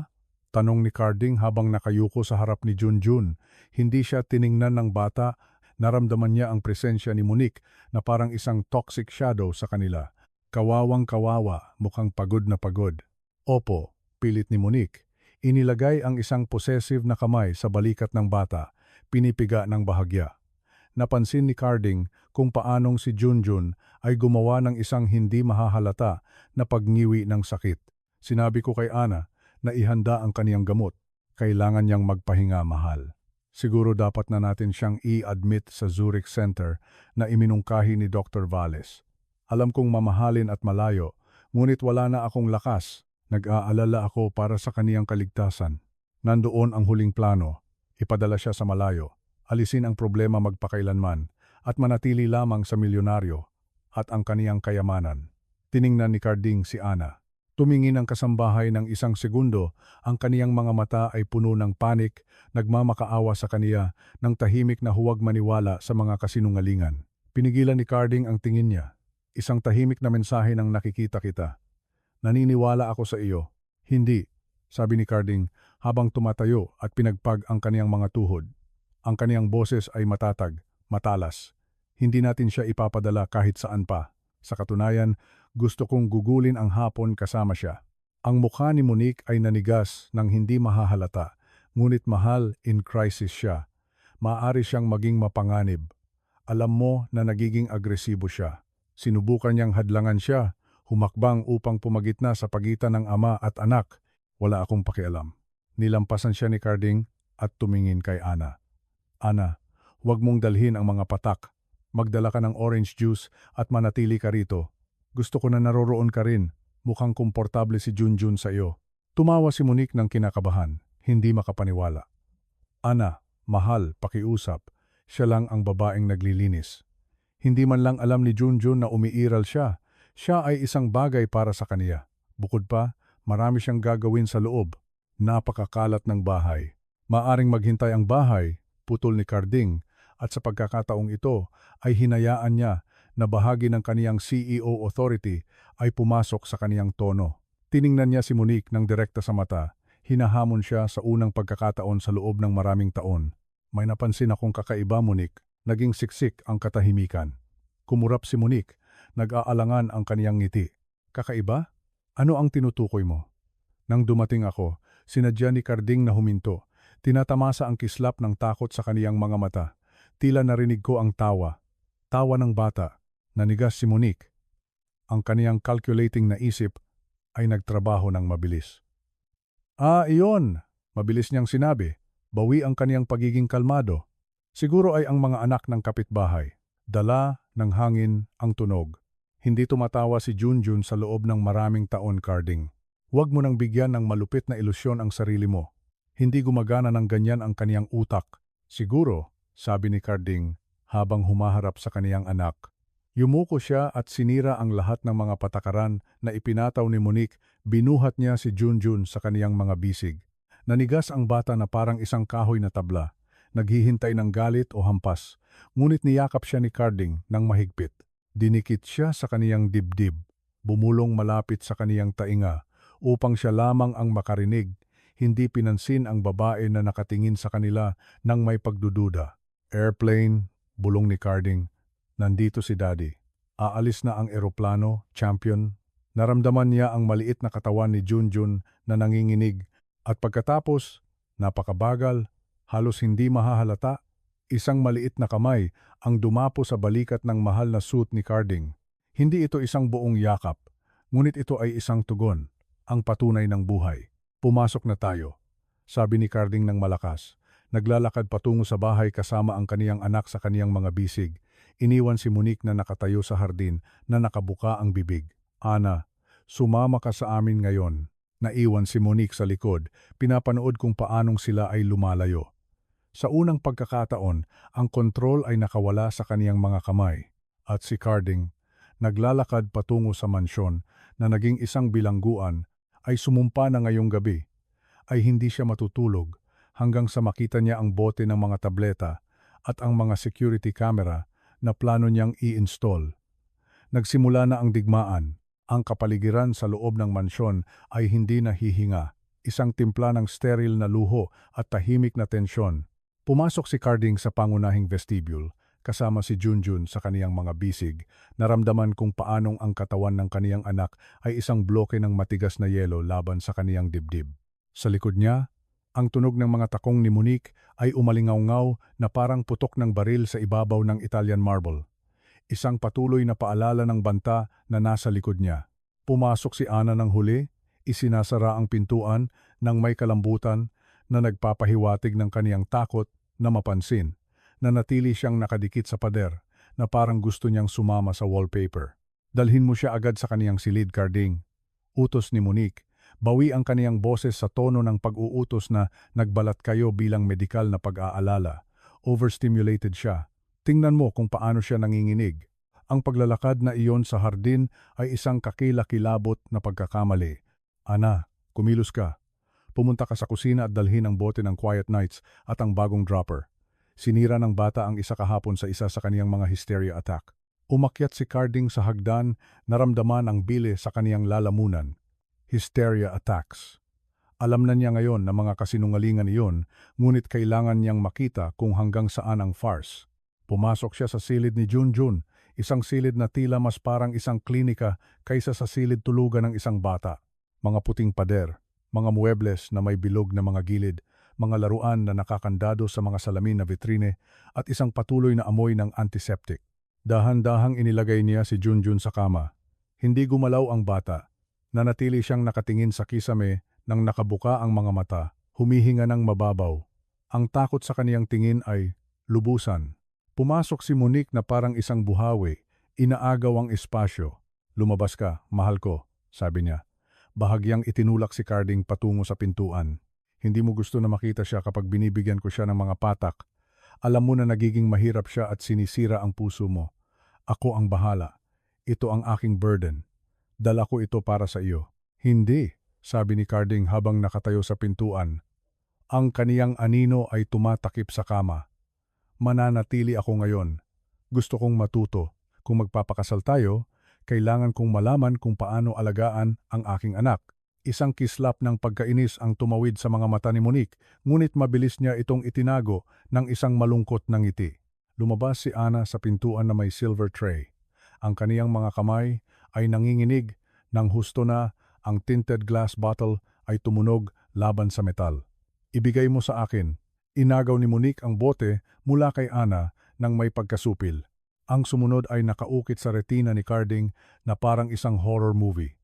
tanong ni Carding habang nakayuko sa harap ni Junjun. Hindi siya tiningnan ng bata, naramdaman niya ang presensya ni Monique na parang isang toxic shadow sa kanila. Kawawang kawawa, mukhang pagod na pagod. "Opo," pilit ni Monique. Inilagay ang isang possessive na kamay sa balikat ng bata, pinipiga ng bahagya. Napansin ni Carding kung paanong si Junjun ay gumawa ng isang hindi mahahalata na pagngiwi ng sakit. Sinabi ko kay Ana na ihanda ang kaniyang gamot. Kailangan niyang magpahinga, mahal. Siguro dapat na natin siyang i-admit sa Zurich Center na iminungkahi ni Dr. Valles. Alam kong mamahalin at malayo, ngunit wala na akong lakas. Nag-aalala ako para sa kaniyang kaligtasan. Nandoon ang huling plano. Ipadala siya sa malayo. Alisin ang problema magpakailanman at manatili lamang sa milyonaryo at ang kaniyang kayamanan. Tiningnan ni Carding si Ana. Tumingin ang kasambahay ng 1 segundo, ang kaniyang mga mata ay puno ng panik, nagmamakaawa sa kaniya ng tahimik na huwag maniwala sa mga kasinungalingan. Pinigilan ni Carding ang tingin niya. Isang tahimik na mensahe ng "Nakikita kita. Naniniwala ako sa iyo." "Hindi," sabi ni Carding habang tumatayo at pinagpag ang kaniyang mga tuhod. Ang kaniyang boses ay matatag, matalas. "Hindi natin siya ipapadala kahit saan pa. Sa katunayan, gusto kong gugulin ang hapon kasama siya." Ang mukha ni Monique ay nanigas ng hindi mahahalata, ngunit mahal, in crisis siya. Maaari siyang maging mapanganib. Alam mo na nagiging agresibo siya. Sinubukan niyang hadlangan siya, humakbang upang pumagitna sa pagitan ng ama at anak. Wala akong pakialam. Nilampasan siya ni Carding at tumingin kay Ana. "Ana, huwag mong dalhin ang mga patak. Magdala ka ng orange juice at manatili ka rito." Gusto ko na naroroon ka rin. Mukhang komportable si Junjun sa iyo. Tumawa si Monique ng kinakabahan, hindi makapaniwala. Ana, mahal, pakiusap. Siya lang ang babaeng naglilinis. Hindi man lang alam ni Junjun na umiiral siya. Siya ay isang bagay para sa kaniya. Bukod pa, marami siyang gagawin sa loob. Napakakalat ng bahay. Maaring maghintay ang bahay, putol ni Carding, at sa pagkakataong ito ay hinayaan niya na bahagi ng kaniyang CEO authority ay pumasok sa kaniyang tono. Tiningnan niya si Monique ng direkta sa mata. Hinahamon siya sa unang pagkakataon sa loob ng maraming taon. May napansin akong kakaiba, Monique. Naging siksik ang katahimikan. Kumurap si Monique. Nag-aalangan ang kaniyang ngiti. Kakaiba? Ano ang tinutukoy mo? Nang dumating ako, sinadya ni Carding na huminto. Tinatamasa ang kislap ng takot sa kaniyang mga mata. Tila narinig ko ang tawa. Tawa ng bata. Nanigas si Monique. Ang kaniyang calculating na isip ay nagtrabaho ng mabilis. Iyon! Mabilis niyang sinabi. Bawi ang kaniyang pagiging kalmado. Siguro ay ang mga anak ng kapitbahay. Dala ng hangin ang tunog. Hindi tumatawa si Junjun sa loob ng maraming taon, Carding. Huwag mo nang bigyan ng malupit na ilusyon ang sarili mo. Hindi gumagana ng ganyan ang kaniyang utak. Siguro, sabi ni Carding habang humaharap sa kaniyang anak. Yumuko siya at sinira ang lahat ng mga patakaran na ipinataw ni Monique. Binuhat niya si Junjun sa kaniyang mga bisig. Nanigas ang bata na parang isang kahoy na tabla. Naghihintay ng galit o hampas. Ngunit niyakap siya ni Carding ng mahigpit. Dinikit siya sa kaniyang dibdib. Bumulong malapit sa kaniyang tainga upang siya lamang ang makarinig. Hindi pinansin ang babae na nakatingin sa kanila nang may pagdududa. Airplane, bulong ni Carding. Nandito si Daddy. Aalis na ang eroplano, champion. Naramdaman niya ang maliit na katawan ni Junjun na nanginginig at pagkatapos, napakabagal, halos hindi mahahalata, isang maliit na kamay ang dumapo sa balikat ng mahal na suit ni Carding. Hindi ito isang buong yakap, ngunit ito ay isang tugon, ang patunay ng buhay. Pumasok na tayo, sabi ni Carding ng malakas. Naglalakad patungo sa bahay kasama ang kaniyang anak sa kaniyang mga bisig. Iniwan si Monique na nakatayo sa hardin na nakabuka ang bibig. Ana, sumama ka sa amin ngayon. Naiwan si Monique sa likod. Pinapanood kung paanong sila ay lumalayo. Sa unang pagkakataon, ang kontrol ay nakawala sa kaniyang mga kamay. At si Carding, naglalakad patungo sa mansyon na naging isang bilangguan, ay sumumpa na ngayong gabi. Ay hindi siya matutulog hanggang sa makita niya ang bote ng mga tableta at ang mga security camera na plano niyang i-install. Nagsimula na ang digmaan. Ang kapaligiran sa loob ng mansyon ay hindi nahihinga. Isang timpla ng steril na luho at tahimik na tensyon. Pumasok si Carding sa pangunahing vestibule, kasama si Junjun sa kaniyang mga bisig. Naramdaman kung paanong ang katawan ng kaniyang anak ay isang bloke ng matigas na yelo laban sa kaniyang dibdib. Sa likod niya, ang tunog ng mga takong ni Monique ay umalingaw-ngaw na parang putok ng baril sa ibabaw ng Italian marble. Isang patuloy na paalala ng banta na nasa likod niya. Pumasok si Ana ng huli, isinasara ang pintuan ng may kalambutan na nagpapahiwatig ng kaniyang takot na mapansin. Nanatili siyang nakadikit sa pader na parang gusto niyang sumama sa wallpaper. Dalhin mo siya agad sa kaniyang silid, Carding. Utos ni Monique. Bawi ang kaniyang boses sa tono ng pag-uutos na nagbalat kayo bilang medikal na pag-aalala. Overstimulated siya. Tingnan mo kung paano siya nanginginig. Ang paglalakad na iyon sa hardin ay isang kakilakilabot na pagkakamali. Ana, kumilos ka. Pumunta ka sa kusina at dalhin ang bote ng Quiet Nights at ang bagong dropper. Sinira ng bata ang isa kahapon sa isa sa kaniyang mga hysteria attack. Umakyat si Carding sa hagdan, naramdaman ang bili sa kaniyang lalamunan. Hysteria attacks. Alam na niya ngayon na mga kasinungalingan iyon, ngunit kailangan niyang makita kung hanggang saan ang farce. Pumasok siya sa silid ni Junjun, isang silid na tila mas parang isang klinika kaysa sa silid tulugan ng isang bata. Mga puting pader, mga muebles na may bilog na mga gilid, mga laruan na nakakandado sa mga salamin na vitrine, at isang patuloy na amoy ng antiseptic. Dahan-dahang inilagay niya si Junjun sa kama. Hindi gumalaw ang bata. Nanatili siyang nakatingin sa kisame nang nakabuka ang mga mata, humihinga ng mababaw. Ang takot sa kaniyang tingin ay lubusan. Pumasok si Monique na parang isang buhawi, inaagaw ang espasyo. Lumabas ka, mahal ko, sabi niya. Bahagyang itinulak si Carding patungo sa pintuan. Hindi mo gusto na makita siya kapag binibigyan ko siya ng mga patak. Alam mo na nagiging mahirap siya at sinisira ang puso mo. Ako ang bahala. Ito ang aking burden. Dala ko ito para sa iyo. Hindi, sabi ni Carding habang nakatayo sa pintuan. Ang kaniyang anino ay tumatakip sa kama. Mananatili ako ngayon. Gusto kong matuto. Kung magpapakasal tayo, kailangan kong malaman kung paano alagaan ang aking anak. Isang kislap ng pagkainis ang tumawid sa mga mata ni Monique, ngunit mabilis niya itong itinago ng isang malungkot na ngiti. Lumabas si Ana sa pintuan na may silver tray. Ang kaniyang mga kamay ay nanginginig nang husto na ang tinted glass bottle ay tumunog laban sa metal. Ibigay mo sa akin. Inagaw ni Monique ang bote mula kay Ana nang may pagkasupil. Ang sumunod ay nakaukit sa retina ni Carding na parang isang horror movie.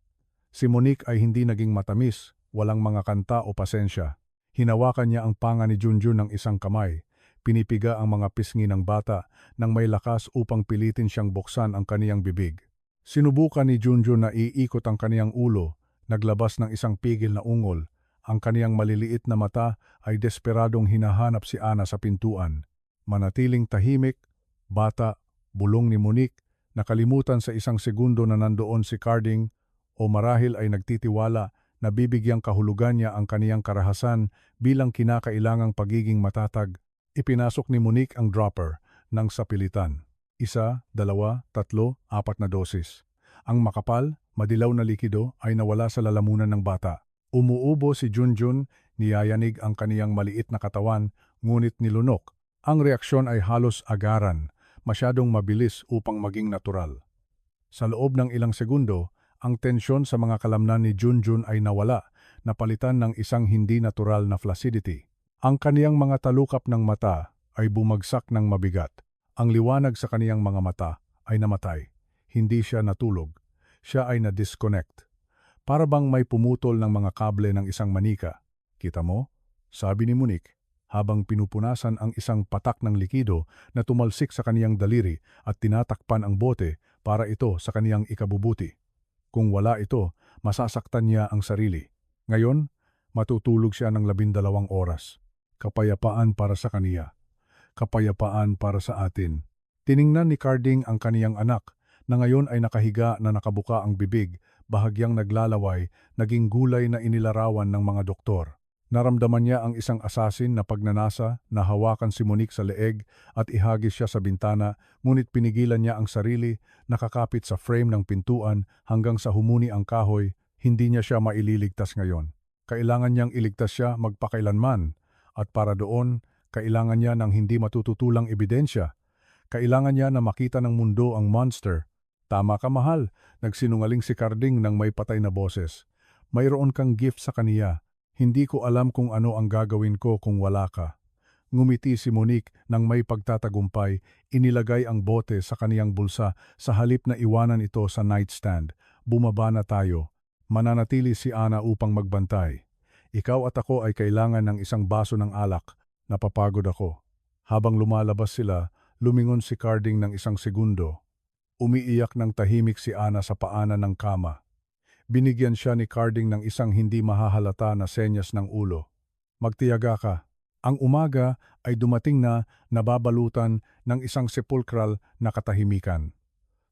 Si Monique ay hindi naging matamis, walang mga kanta o pasensya. Hinawakan niya ang panga ni Junjun ng isang kamay. Pinipiga ang mga pisngi ng bata nang may lakas upang pilitin siyang buksan ang kaniyang bibig. Sinubukan ni Junjun na iikot ang kaniyang ulo, naglabas ng isang pigil na ungol. Ang kaniyang maliliit na mata ay desperadong hinahanap si Ana sa pintuan. Manatiling tahimik, bata, bulong ni Monique, nakalimutan sa isang segundo na nandoon si Carding o marahil ay nagtitiwala na bibigyang kahulugan niya ang kaniyang karahasan bilang kinakailangang pagiging matatag. Ipinasok ni Monique ang dropper ng sapilitan. 1, 2, 3, 4 na dosis. Ang makapal, madilaw na likido ay nawala sa lalamunan ng bata. Umuubo si Junjun, niyayanig ang kaniyang maliit na katawan, ngunit nilunok. Ang reaksyon ay halos agaran, masyadong mabilis upang maging natural. Sa loob ng ilang segundo, ang tensyon sa mga kalamnan ni Junjun ay nawala, napalitan ng isang hindi natural na flaccidity. Ang kaniyang mga talukap ng mata ay bumagsak ng mabigat. Ang liwanag sa kaniyang mga mata ay namatay. Hindi siya natulog. Siya ay na-disconnect. Para bang may pumutol ng mga kable ng isang manika. Kita mo? Sabi ni Monique, habang pinupunasan ang isang patak ng likido na tumalsik sa kaniyang daliri at tinatakpan ang bote para ito sa kaniyang ikabubuti. Kung wala ito, masasaktan niya ang sarili. Ngayon, matutulog siya ng 12 oras. Kapayapaan para sa kaniya. Kapayapaan para sa atin. Tiningnan ni Carding ang kaniyang anak na ngayon ay nakahiga na nakabuka ang bibig, bahagyang naglalaway, naging gulay na inilarawan ng mga doktor. Naramdaman niya ang isang asasin na pagnanasa na hawakan si Monique sa leeg at ihagis siya sa bintana, ngunit pinigilan niya ang sarili, nakakapit sa frame ng pintuan hanggang sa humuni ang kahoy. Hindi niya siya maililigtas ngayon. Kailangan niyang iligtas siya magpakailanman, at para doon, kailangan niya ng hindi matututulang ebidensya. Kailangan niya na makita ng mundo ang monster. Tama ka, mahal, nagsinungaling si Carding ng may patay na boses. Mayroon kang gift sa kaniya. Hindi ko alam kung ano ang gagawin ko kung wala ka. Ngumiti si Monique nang may pagtatagumpay, inilagay ang bote sa kaniyang bulsa sa halip na iwanan ito sa nightstand. Bumaba na tayo. Mananatili si Ana upang magbantay. Ikaw at ako ay kailangan ng isang baso ng alak. Napapagod ako. Habang lumalabas sila, lumingon si Carding ng isang segundo. Umiiyak ng tahimik si Ana sa paanan ng kama. Binigyan siya ni Carding ng isang hindi mahahalata na senyas ng ulo. Magtiyaga ka. Ang umaga ay dumating na nababalutan ng isang sepulchral na katahimikan.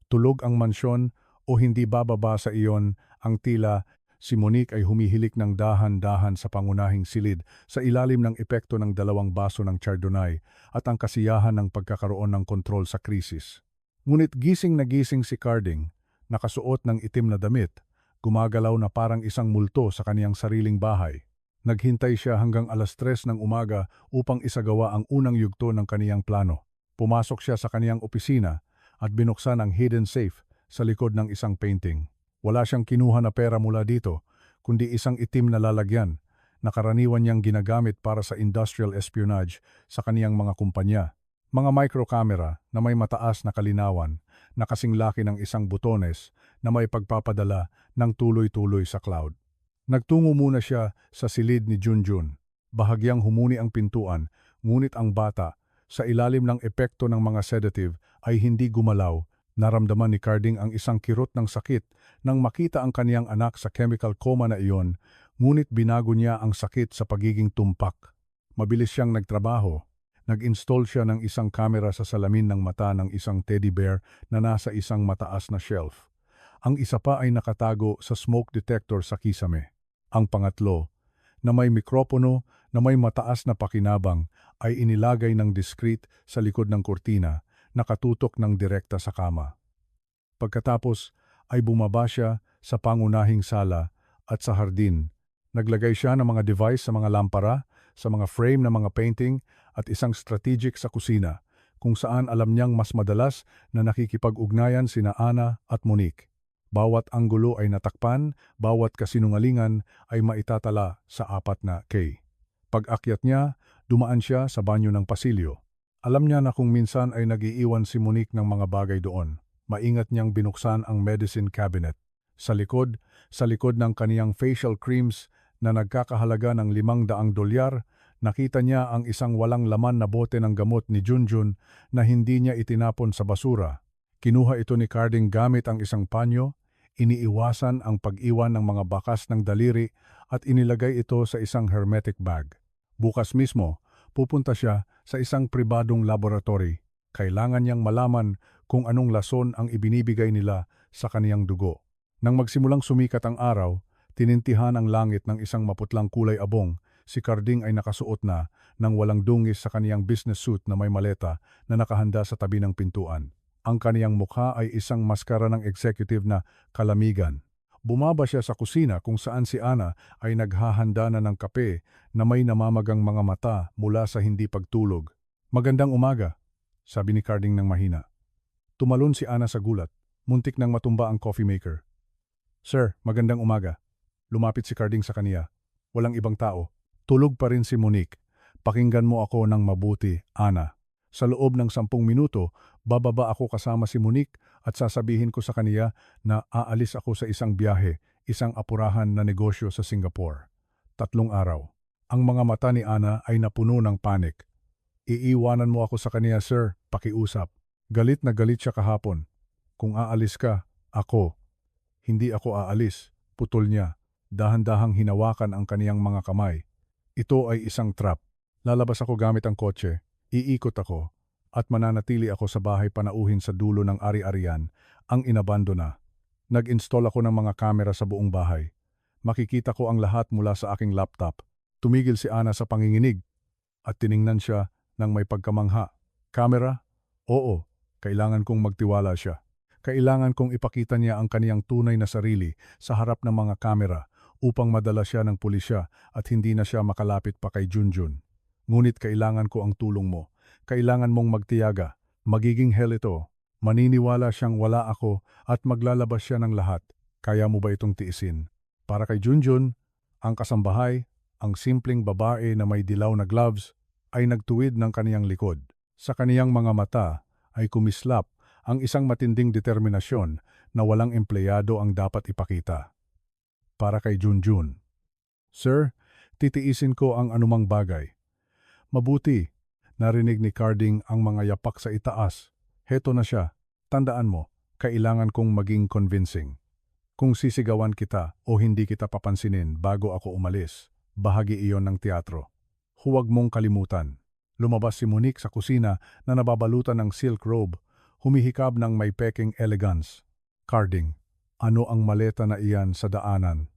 Tulog ang mansyon o hindi bababa sa iyon ang tila. Si Monique ay humihilik ng dahan-dahan sa pangunahing silid sa ilalim ng epekto ng 2 baso ng Chardonnay at ang kasiyahan ng pagkakaroon ng kontrol sa krisis. Ngunit gising na gising si Carding, nakasuot ng itim na damit, gumagalaw na parang isang multo sa kaniyang sariling bahay. Naghintay siya hanggang 3:00 ng umaga upang isagawa ang unang yugto ng kaniyang plano. Pumasok siya sa kaniyang opisina at binuksan ang hidden safe sa likod ng isang painting. Wala siyang kinuha na pera mula dito, kundi isang itim na lalagyan na karaniwan niyang ginagamit para sa industrial espionage sa kaniyang mga kumpanya. Mga microcamera na may mataas na kalinawan na kasing laki ng isang butones na may pagpapadala ng tuloy-tuloy sa cloud. Nagtungo muna siya sa silid ni Junjun. Bahagyang humuni ang pintuan, ngunit ang bata, sa ilalim ng epekto ng mga sedative, ay hindi gumalaw Naramdaman ni Carding ang isang kirot ng sakit nang makita ang kaniyang anak sa chemical coma na iyon, ngunit binago niya ang sakit sa pagiging tumpak. Mabilis siyang nagtrabaho. Nag-install siya ng isang kamera sa salamin ng mata ng isang teddy bear na nasa isang mataas na shelf. Ang isa pa ay nakatago sa smoke detector sa kisame. Ang pangatlo, na may mikropono na may mataas na pakinabang, ay inilagay ng discreet sa likod ng kurtina, nakatutok ng direkta sa kama. Pagkatapos ay bumaba siya sa pangunahing sala at sa hardin. Naglagay siya ng mga device sa mga lampara, sa mga frame ng mga painting at isang strategic sa kusina, kung saan alam niyang mas madalas na nakikipag-ugnayan sina Ana at Monique. Bawat anggulo ay natakpan, bawat kasinungalingan ay maitatala sa 4 na K. Pag-akyat niya, dumaan siya sa banyo ng pasilyo. Alam niya na kung minsan ay nag-iiwan si Monique ng mga bagay doon. Maingat niyang binuksan ang medicine cabinet. Sa likod ng kaniyang facial creams na nagkakahalaga ng $500, nakita niya ang isang walang laman na bote ng gamot ni Junjun na hindi niya itinapon sa basura. Kinuha ito ni Carding gamit ang isang panyo, iniiwasan ang pag-iwan ng mga bakas ng daliri at inilagay ito sa isang hermetic bag. Bukas mismo, pupunta siya sa isang pribadong laboratory. Kailangan niyang malaman kung anong lason ang ibinibigay nila sa kaniyang dugo. Nang magsimulang sumikat ang araw, tinintihan ang langit ng isang maputlang kulay abong. Si Carding ay nakasuot na ng walang dungis sa kaniyang business suit na may maleta na nakahanda sa tabi ng pintuan. Ang kaniyang mukha ay isang maskara ng executive na kalamigan. Bumaba siya sa kusina kung saan si Ana ay naghahanda na ng kape na may namamagang mga mata mula sa hindi pagtulog. "Magandang umaga," sabi ni Carding ng mahina. Tumalon si Ana sa gulat. Muntik nang matumba ang coffee maker. "Sir, magandang umaga." Lumapit si Carding sa kaniya. Walang ibang tao. Tulog pa rin si Monique. "Pakinggan mo ako ng mabuti, Ana. Sa loob ng 10 minuto, bababa ako kasama si Monique at sasabihin ko sa kaniya na aalis ako sa isang biyahe, isang apurahan na negosyo sa Singapore. 3 araw." Ang mga mata ni Ana ay napuno ng panik. "Iiwanan mo ako sa kaniya, sir, pakiusap." Galit na galit siya kahapon. "Kung aalis ka, ako." "Hindi ako aalis," putol niya. Dahan-dahang hinawakan ang kaniyang mga kamay. "Ito ay isang trap. Lalabas ako gamit ang kotse, iikot ako, at mananatili ako sa bahay panauhin sa dulo ng ari-arian, ang inabandona. Nag-install ako ng mga kamera sa buong bahay. Makikita ko ang lahat mula sa aking laptop." Tumigil si Ana sa panginginig at tiningnan siya ng may pagkamangha. "Kamera? Oo, kailangan kong magtiwala siya. Kailangan kong ipakita niya ang kaniyang tunay na sarili sa harap ng mga kamera upang madala siya ng pulisya at hindi na siya makalapit pa kay Junjun. Ngunit kailangan ko ang tulong mo. Kailangan mong magtiyaga. Magiging hell ito. Maniniwala siyang wala ako at maglalabas siya ng lahat. Kaya mo ba itong tiisin?" Para kay Junjun, ang kasambahay, ang simpleng babae na may dilaw na gloves, ay nagtuwid ng kaniyang likod. Sa kaniyang mga mata ay kumislap ang isang matinding determinasyon na walang empleyado ang dapat ipakita. Para kay Junjun, "Sir, titiisin ko ang anumang bagay." "Mabuti." Narinig ni Carding ang mga yapak sa itaas. "Heto na siya. Tandaan mo, kailangan kong maging convincing. Kung sisigawan kita o hindi kita papansinin bago ako umalis, bahagi iyon ng teatro. Huwag mong kalimutan." Lumabas si Monique sa kusina na nababalutan ng silk robe, humihikab ng may peking elegance. "Carding, ano ang maleta na iyan sa daanan?"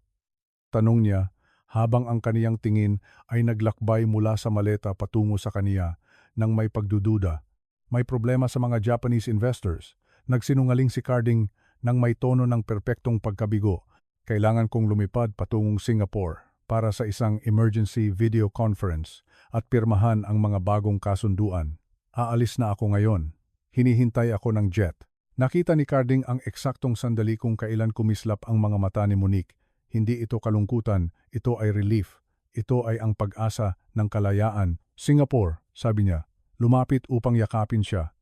Tanong niya habang ang kaniyang tingin ay naglakbay mula sa maleta patungo sa kaniya nang may pagdududa. "May problema sa mga Japanese investors." Nagsinungaling si Carding nang may tono ng perpektong pagkabigo. "Kailangan kong lumipad patungong Singapore para sa isang emergency video conference at pirmahan ang mga bagong kasunduan. Aalis na ako ngayon. Hinihintay ako ng jet." Nakita ni Carding ang eksaktong sandali kung kailan kumislap ang mga mata ni Monique. Hindi ito kalungkutan, ito ay relief. Ito ay ang pag-asa ng kalayaan. "Singapore," sabi niya. Lumapit upang yakapin siya.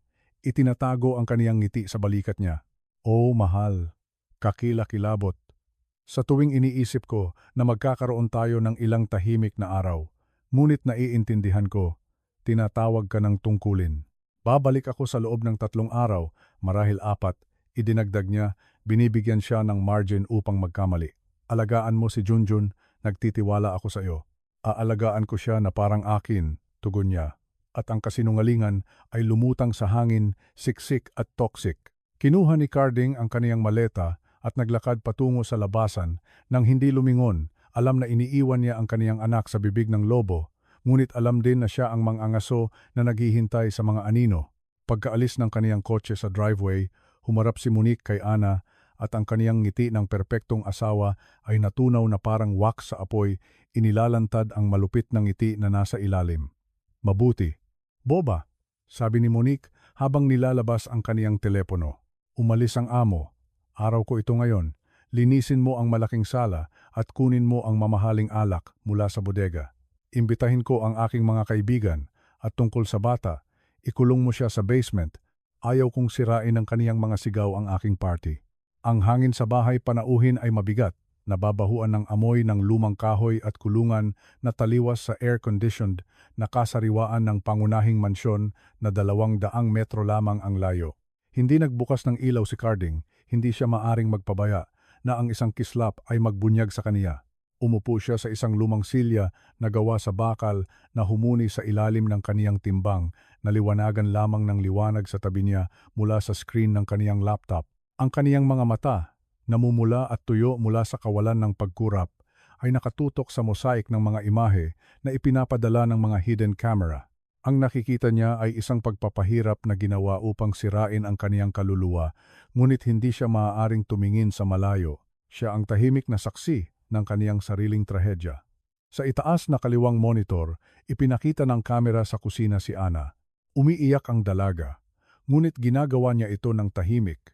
Itinatago ang kaniyang ngiti sa balikat niya. "Oh, mahal." Kakilakilabot. "Sa tuwing iniisip ko na magkakaroon tayo ng ilang tahimik na araw, ngunit naiintindihan ko, tinatawag ka ng tungkulin. Babalik ako sa loob ng 3 araw, marahil 4, idinagdag niya, binibigyan siya ng margin upang magkamali. Alagaan mo si Junjun, nagtitiwala ako sa iyo. Aalagaan ko siya na parang akin, tugon niya. At ang kasinungalingan ay lumutang sa hangin, siksik at toxic. Kinuha ni Carding ang kaniyang maleta at naglakad patungo sa labasan nang hindi lumingon. Alam na iniiwan niya ang kaniyang anak sa bibig ng lobo, ngunit alam din na siya ang mangangaso na naghihintay sa mga anino. Pagkaalis ng kaniyang kotse sa driveway, humarap si Monique kay Ana at ang kaniyang ngiti ng perpektong asawa ay natunaw na parang wax sa apoy, inilalantad ang malupit na ngiti na nasa ilalim. Mabuti. Boba, sabi ni Monique habang nilalabas ang kaniyang telepono. Umalis ang amo. Araw ko ito ngayon. Linisin mo ang malaking sala at kunin mo ang mamahaling alak mula sa bodega. Imbitahin ko ang aking mga kaibigan at tungkol sa bata, ikulong mo siya sa basement. Ayaw kong sirain ng kaniyang mga sigaw ang aking party. Ang hangin sa bahay panauhin ay mabigat, nababahuan ng amoy ng lumang kahoy at kulungan na taliwas sa air-conditioned na kasariwaan ng pangunahing mansyon na 200 metro lamang ang layo. Hindi nagbukas ng ilaw si Carding, hindi siya maaring magpabaya na ang isang kislap ay magbunyag sa kaniya. Umupo siya sa isang lumang silya na gawa sa bakal na humuni sa ilalim ng kaniyang timbang, na liwanagan lamang ng liwanag sa tabi niya mula sa screen ng kaniyang laptop. Ang kaniyang mga mata, namumula at tuyo mula sa kawalan ng pagkurap, ay nakatutok sa mosaik ng mga imahe na ipinapadala ng mga hidden camera. Ang nakikita niya ay isang pagpapahirap na ginawa upang sirain ang kaniyang kaluluwa, ngunit hindi siya maaaring tumingin sa malayo. Siya ang tahimik na saksi ng kaniyang sariling trahedya. Sa itaas na kaliwang monitor, ipinakita ng kamera sa kusina si Ana. Umiiyak ang dalaga, ngunit ginagawa niya ito ng tahimik,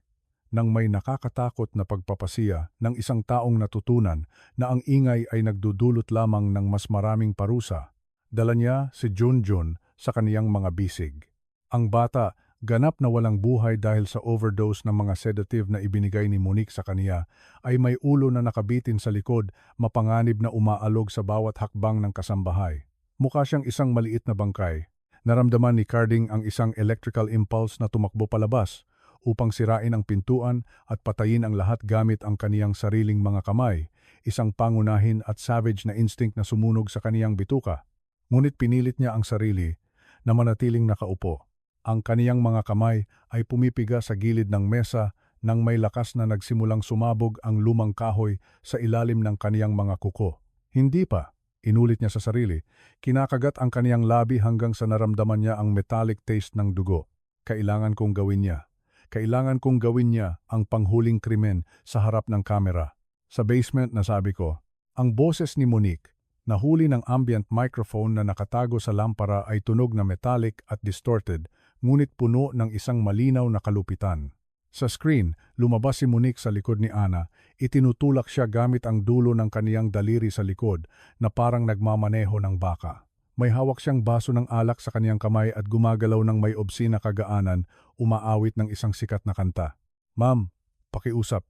nang may nakakatakot na pagpapasiya ng isang taong natutunan na ang ingay ay nagdudulot lamang ng mas maraming parusa. Dala niya si Junjun sa kaniyang mga bisig. Ang bata, ganap na walang buhay dahil sa overdose ng mga sedative na ibinigay ni Monique sa kaniya, ay may ulo na nakabitin sa likod, mapanganib na umaalog sa bawat hakbang ng kasambahay. Mukha siyang isang maliit na bangkay. Naramdaman ni Carding ang isang electrical impulse na tumakbo palabas upang sirain ang pintuan at patayin ang lahat gamit ang kaniyang sariling mga kamay, isang pangunahin at savage na instinct na sumunog sa kaniyang bituka. Ngunit pinilit niya ang sarili na manatiling nakaupo. Ang kaniyang mga kamay ay pumipiga sa gilid ng mesa nang may lakas na nagsimulang sumabog ang lumang kahoy sa ilalim ng kaniyang mga kuko. Hindi pa, inulit niya sa sarili, kinakagat ang kaniyang labi hanggang sa naramdaman niya ang metallic taste ng dugo. Kailangan kong gawin niya. Kailangan kong gawin niya ang panghuling krimen sa harap ng kamera. Sa basement, nasabi ko, ang boses ni Monique, nahuli ng ambient microphone na nakatago sa lampara, ay tunog na metallic at distorted, ngunit puno ng isang malinaw na kalupitan. Sa screen, lumabas si Monique sa likod ni Ana, itinutulak siya gamit ang dulo ng kaniyang daliri sa likod na parang nagmamaneho ng baka. May hawak siyang baso ng alak sa kaniyang kamay at gumagalaw ng may obscene na kagaanan, umaawit ng isang sikat na kanta. Ma'am, pakiusap.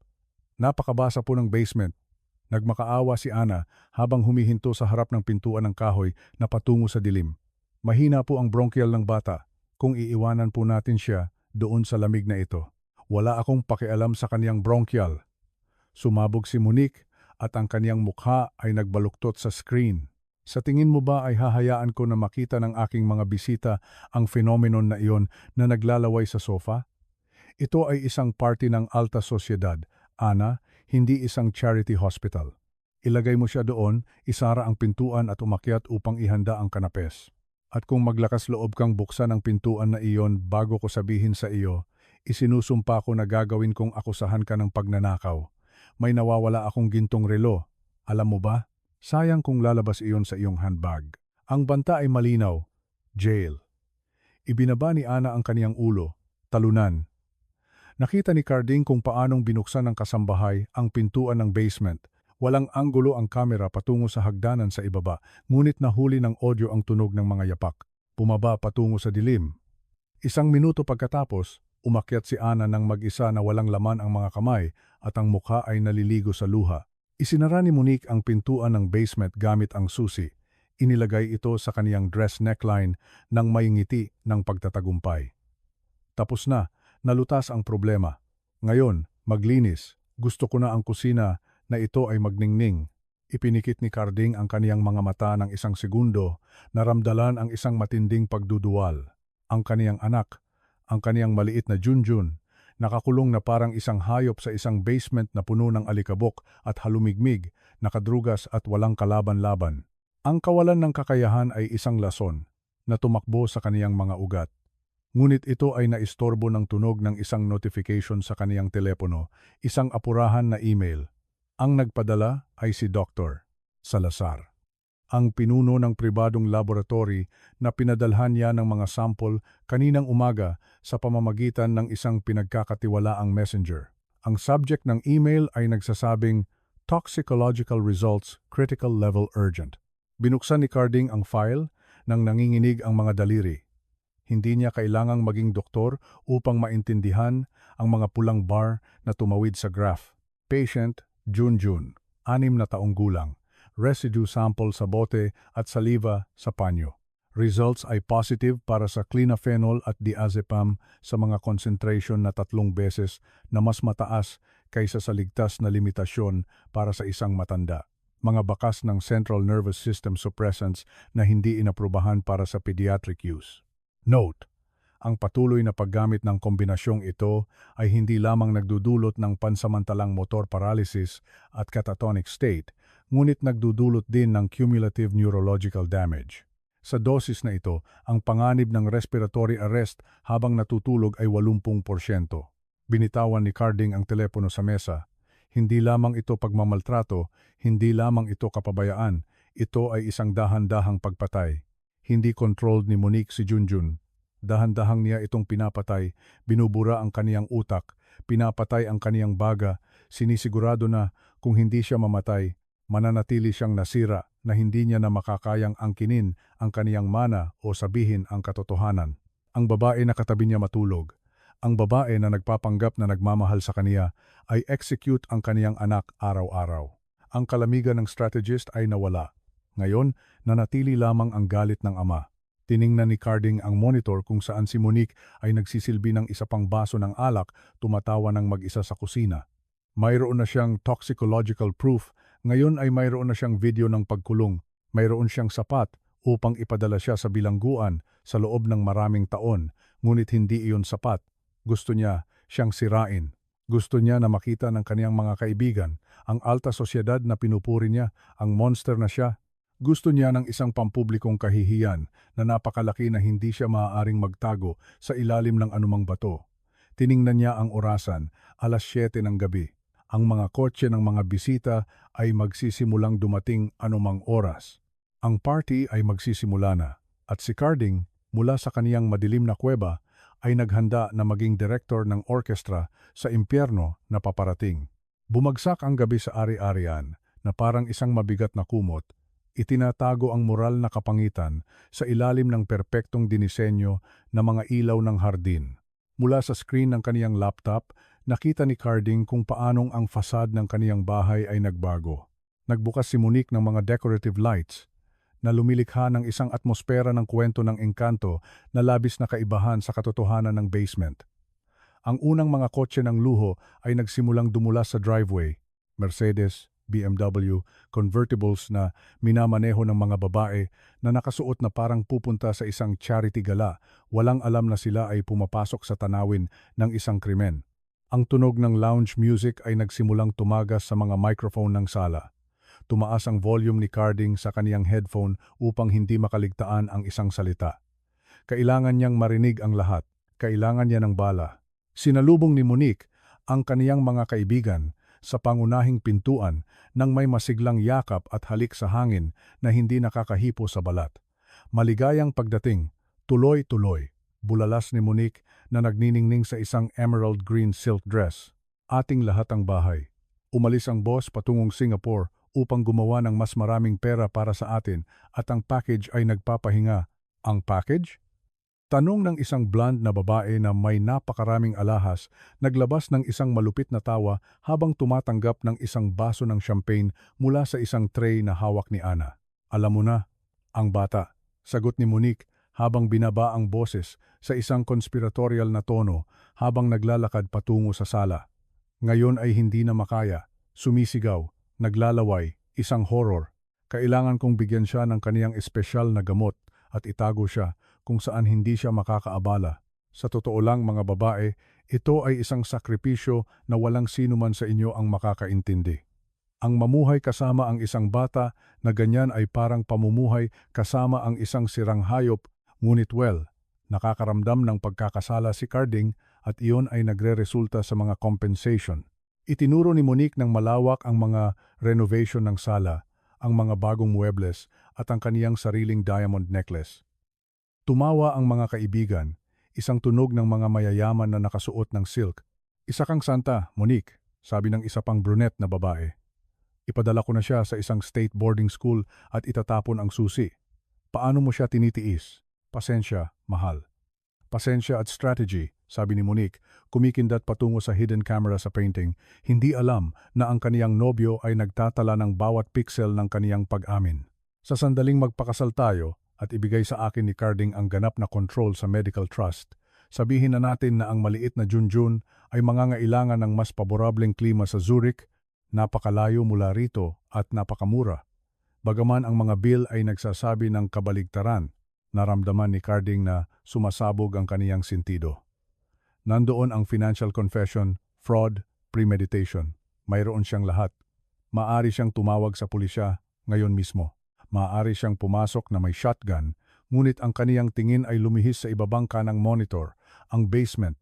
Napakabasa po ng basement. Nagmakaawa si Ana habang humihinto sa harap ng pintuan ng kahoy na patungo sa dilim. Mahina po ang bronchial ng bata. Kung iiwanan po natin siya doon sa lamig na ito. Wala akong pakialam sa kaniyang bronchial. Sumabog si Monique at ang kaniyang mukha ay nagbaluktot sa screen. Sa tingin mo ba ay hahayaan ko na makita ng aking mga bisita ang phenomenon na iyon na naglalaway sa sofa? Ito ay isang party ng alta sosyedad, Ana, hindi isang charity hospital. Ilagay mo siya doon, isara ang pintuan at umakyat upang ihanda ang kanapes. At kung maglakas loob kang buksan ang pintuan na iyon bago ko sabihin sa iyo, isinusumpa ko na gagawin kong akusahan ka ng pagnanakaw. May nawawala akong gintong relo. Alam mo ba? Sayang kung lalabas iyon sa iyong handbag. Ang banta ay malinaw. Jail. Ibinaba ni Ana ang kaniyang ulo. Talunan. Nakita ni Carding kung paanong binuksan ng kasambahay ang pintuan ng basement. Walang anggulo ang kamera patungo sa hagdanan sa ibaba, ngunit nahuli ng audio ang tunog ng mga yapak. Bumaba patungo sa dilim. 1 minuto pagkatapos, umakyat si Ana ng mag-isa na walang laman ang mga kamay at ang mukha ay naliligo sa luha. Isinara ni Monique ang pintuan ng basement gamit ang susi. Inilagay ito sa kaniyang dress neckline nang may ngiti ng pagtatagumpay. Tapos na, nalutas ang problema. Ngayon, maglinis. Gusto ko na ang kusina na ito ay magningning. Ipinikit ni Carding ang kaniyang mga mata ng isang segundo, naramdalan ang isang matinding pagduduwal. Ang kaniyang anak, ang kaniyang maliit na Junjun, nakakulong na parang isang hayop sa isang basement na puno ng alikabok at halumigmig, nakadrugas at walang kalaban-laban. Ang kawalan ng kakayahan ay isang lason na tumakbo sa kaniyang mga ugat. Ngunit ito ay naistorbo ng tunog ng isang notification sa kaniyang telepono, isang apurahan na email. Ang nagpadala ay si Dr. Salazar, ang pinuno ng pribadong laboratory na pinadalhan niya ng mga sample kaninang umaga sa pamamagitan ng isang pinagkakatiwalaang messenger. Ang subject ng email ay nagsasabing, Toxicological Results, Critical Level Urgent. Binuksan ni Carding ang file nang nanginginig ang mga daliri. Hindi niya kailangang maging doktor upang maintindihan ang mga pulang bar na tumawid sa graph. Patient, Junjun, 6 na taong gulang. Residue sample sa bote at saliva sa panyo. Results ay positive para sa clinophenol at diazepam sa mga concentration na 3 beses na mas mataas kaysa sa ligtas na limitasyon para sa isang matanda. Mga bakas ng central nervous system suppressants na hindi inaprubahan para sa pediatric use. Note: ang patuloy na paggamit ng kombinasyong ito ay hindi lamang nagdudulot ng pansamantalang motor paralysis at catatonic state, ngunit nagdudulot din ng cumulative neurological damage. Sa dosis na ito, ang panganib ng respiratory arrest habang natutulog ay 80%. Binitawan ni Carding ang telepono sa mesa. Hindi lamang ito pagmamaltrato, hindi lamang ito kapabayaan, ito ay isang dahan-dahang pagpatay. Hindi controlled ni Monique si Junjun. Dahan-dahang niya itong pinapatay, binubura ang kaniyang utak, pinapatay ang kaniyang baga, sinisigurado na kung hindi siya mamatay, mananatili siyang nasira na hindi niya na makakayang angkinin ang kaniyang mana o sabihin ang katotohanan. Ang babae na katabi niya matulog, ang babae na nagpapanggap na nagmamahal sa kaniya ay execute ang kaniyang anak araw-araw. Ang kalamigan ng strategist ay nawala. Ngayon, nanatili lamang ang galit ng ama. Tiningnan ni Carding ang monitor kung saan si Monique ay nagsisilbi ng isa pang baso ng alak, tumatawa ng mag-isa sa kusina. Mayroon na siyang toxicological proof, ngayon ay mayroon na siyang video ng pagkulong, mayroon siyang sapat upang ipadala siya sa bilangguan sa loob ng maraming taon, ngunit hindi iyon sapat. Gusto niya siyang sirain. Gusto niya na makita ng kaniyang mga kaibigan, ang alta sosyedad na pinupuri niya, ang monster na siya. Gusto niya ng isang pampublikong kahihiyan na napakalaki na hindi siya maaaring magtago sa ilalim ng anumang bato. Tiningnan niya ang orasan, 7:00 ng gabi. Ang mga kotse ng mga bisita ay magsisimulang dumating anumang oras. Ang party ay magsisimula na, at si Carding, mula sa kaniyang madilim na kuweba, ay naghanda na maging direktor ng orkestra sa impyerno na paparating. Bumagsak ang gabi sa ari-arian na parang isang mabigat na kumot. Itinatago ang moral na kapangitan sa ilalim ng perpektong dinisenyo na mga ilaw ng hardin. Mula sa screen ng kaniyang laptop, nakita ni Carding kung paanong ang fasad ng kaniyang bahay ay nagbago. Nagbukas si Monique ng mga decorative lights na lumilikha ng isang atmosfera ng kwento ng engkanto na labis na kaibahan sa katotohanan ng basement. Ang unang mga kotse ng luho ay nagsimulang dumulas sa driveway. Mercedes, BMW, convertibles na minamaneho ng mga babae na nakasuot na parang pupunta sa isang charity gala, walang alam na sila ay pumapasok sa tanawin ng isang krimen. Ang tunog ng lounge music ay nagsimulang tumagas sa mga microphone ng sala. Tumaas ang volume ni Carding sa kaniyang headphone upang hindi makaligtaan ang isang salita. Kailangan niyang marinig ang lahat, kailangan niya ng bala. Sinalubong ni Monique ang kaniyang mga kaibigan sa pangunahing pintuan nang may masiglang yakap at halik sa hangin na hindi nakakahipo sa balat. Maligayang pagdating, tuloy-tuloy, bulalas ni Monique na nagniningning sa isang emerald green silk dress. Ating lahat ang bahay. Umalis ang boss patungong Singapore upang gumawa ng mas maraming pera para sa atin at ang package ay nagpapahinga. Ang package? Tanong ng isang blonde na babae na may napakaraming alahas, naglabas ng isang malupit na tawa habang tumatanggap ng isang baso ng champagne mula sa isang tray na hawak ni Ana. Alam mo na, ang bata, sagot ni Monique habang binaba ang boses sa isang conspiratorial na tono habang naglalakad patungo sa sala. Ngayon ay hindi na makaya, sumisigaw, naglalaway, isang horror. Kailangan kong bigyan siya ng kaniyang espesyal na gamot at itago siya kung saan hindi siya makakaabala. Sa totoo lang mga babae, ito ay isang sakripisyo na walang sino man sa inyo ang makakaintindi. Ang mamuhay kasama ang isang bata na ganyan ay parang pamumuhay kasama ang isang sirang hayop, ngunit nakakaramdam ng pagkakasala si Carding at iyon ay nagre-resulta sa mga compensation. Itinuro ni Monique ng malawak ang mga renovation ng sala, ang mga bagong muebles at ang kaniyang sariling diamond necklace. Tumawa ang mga kaibigan, isang tunog ng mga mayayaman na nakasuot ng silk. Isa kang santa, Monique, sabi ng isa pang brunette na babae. Ipadala ko na siya sa isang state boarding school at itatapon ang susi. Paano mo siya tinitiis? Pasensya, mahal. Pasensya at strategy, sabi ni Monique, kumikindat patungo sa hidden camera sa painting, hindi alam na ang kaniyang nobyo ay nagtatala ng bawat pixel ng kaniyang pag-amin. Sa sandaling magpakasal tayo at ibigay sa akin ni Carding ang ganap na control sa medical trust, sabihin na natin na ang maliit na Junjun ay mangangailangan ng mas paborableng klima sa Zurich, napakalayo mula rito at napakamura. Bagaman ang mga bill ay nagsasabi ng kabaligtaran, naramdaman ni Carding na sumasabog ang kaniyang sentido. Nandoon ang financial confession, fraud, premeditation. Mayroon siyang lahat. Maaari siyang tumawag sa pulisya ngayon mismo. Maaari siyang pumasok na may shotgun, ngunit ang kaniyang tingin ay lumihis sa ibabang kanang monitor, ang basement.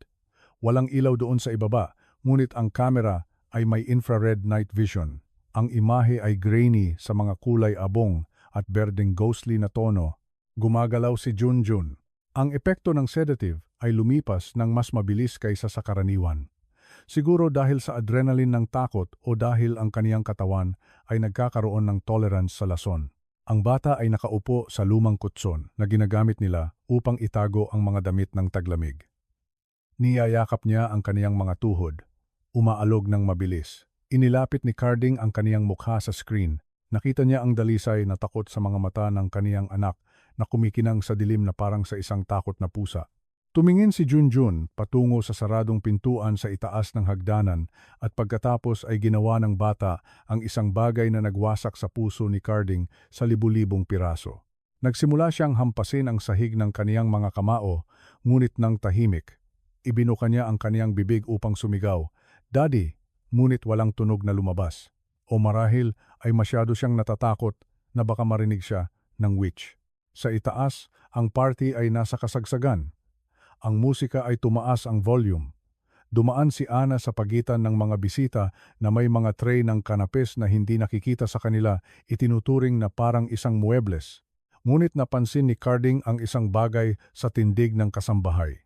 Walang ilaw doon sa ibaba, ngunit ang camera ay may infrared night vision. Ang imahe ay grainy sa mga kulay abong at berdeng ghostly na tono. Gumagalaw si Junjun. Ang epekto ng sedative ay lumipas ng mas mabilis kaysa sa karaniwan. Siguro dahil sa adrenaline ng takot o dahil ang kaniyang katawan ay nagkakaroon ng tolerance sa lason. Ang bata ay nakaupo sa lumang kutson na ginagamit nila upang itago ang mga damit ng taglamig. Niyayakap niya ang kaniyang mga tuhod. Umaalog ng mabilis. Inilapit ni Carding ang kaniyang mukha sa screen. Nakita niya ang dalisay na takot sa mga mata ng kaniyang anak na kumikinang sa dilim na parang sa isang takot na pusa. Tumingin si Junjun patungo sa saradong pintuan sa itaas ng hagdanan at pagkatapos ay ginawa ng bata ang isang bagay na nagwasak sa puso ni Carding sa libu-libong piraso. Nagsimula siyang hampasin ang sahig ng kaniyang mga kamao, ngunit nang tahimik. Ibinuka niya ang kaniyang bibig upang sumigaw, "Daddy," ngunit walang tunog na lumabas. O marahil ay masyado siyang natatakot na baka marinig siya ng witch. Sa itaas, ang party ay nasa kasagsagan. Ang musika ay tumaas ang volume. Dumaan si Ana sa pagitan ng mga bisita na may mga tray ng kanapes na hindi nakikita sa kanila, itinuturing na parang isang muebles. Ngunit napansin ni Carding ang isang bagay sa tindig ng kasambahay.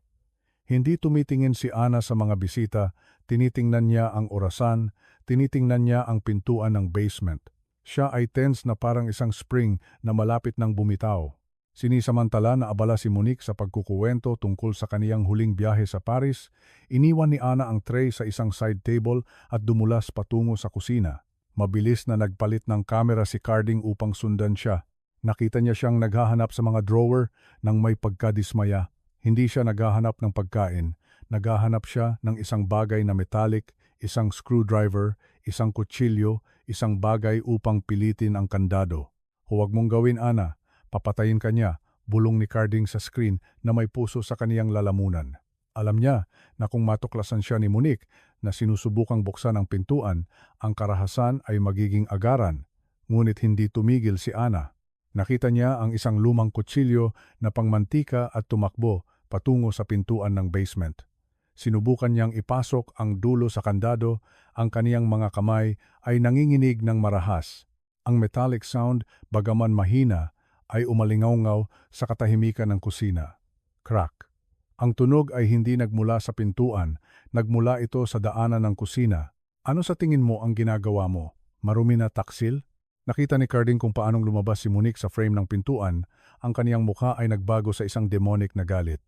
Hindi tumitingin si Ana sa mga bisita, tinitingnan niya ang orasan, tinitingnan niya ang pintuan ng basement. Siya ay tense na parang isang spring na malapit ng bumitaw. Sinisamantala na abala si Monique sa pagkukuwento tungkol sa kaniyang huling biyahe sa Paris, iniwan ni Ana ang tray sa isang side table at dumulas patungo sa kusina. Mabilis na nagpalit ng kamera si Carding upang sundan siya. Nakita niya siyang naghahanap sa mga drawer ng may pagkadismaya. Hindi siya naghahanap ng pagkain. Naghahanap siya ng isang bagay na metallic, isang screwdriver, isang kutsilyo, isang bagay upang pilitin ang kandado. "Huwag mong gawin, Ana. Papatayin ka niya," bulong ni Carding sa screen na may puso sa kaniyang lalamunan. Alam niya na kung matuklasan siya ni Monique na sinusubukang buksan ang pintuan, ang karahasan ay magiging agaran, ngunit hindi tumigil si Ana. Nakita niya ang isang lumang kutsilyo na pangmantika at tumakbo patungo sa pintuan ng basement. Sinubukan niyang ipasok ang dulo sa kandado, ang kaniyang mga kamay ay nanginginig ng marahas. Ang metallic sound, bagaman mahina, ay umalingaw-ngaw sa katahimikan ng kusina. Crack. Ang tunog ay hindi nagmula sa pintuan, nagmula ito sa daanan ng kusina. Ano sa tingin mo ang ginagawa mo? Marumi na taksil? Nakita ni Carding kung paanong lumabas si Monique sa frame ng pintuan, ang kaniyang mukha ay nagbago sa isang demonic na galit.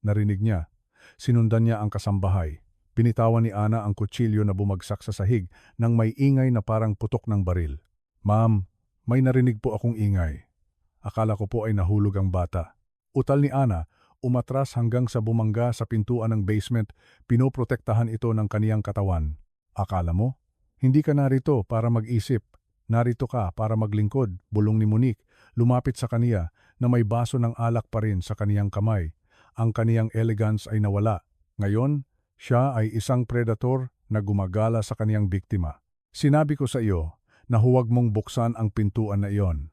Narinig niya. Sinundan niya ang kasambahay. Binitawan ni Ana ang kutsilyo na bumagsak sa sahig nang may ingay na parang putok ng baril. "Ma'am, may narinig po akong ingay. Akala ko po ay nahulog ang bata." Utal ni Ana, umatras hanggang sa bumangga sa pintuan ng basement, pinoprotektahan ito ng kaniyang katawan. Akala mo? Hindi ka narito para mag-isip. Narito ka para maglingkod, bulong ni Monique, lumapit sa kaniya na may baso ng alak pa rin sa kaniyang kamay. Ang kaniyang elegance ay nawala. Ngayon, siya ay isang predator na gumagala sa kaniyang biktima. Sinabi ko sa iyo na huwag mong buksan ang pintuan na iyon.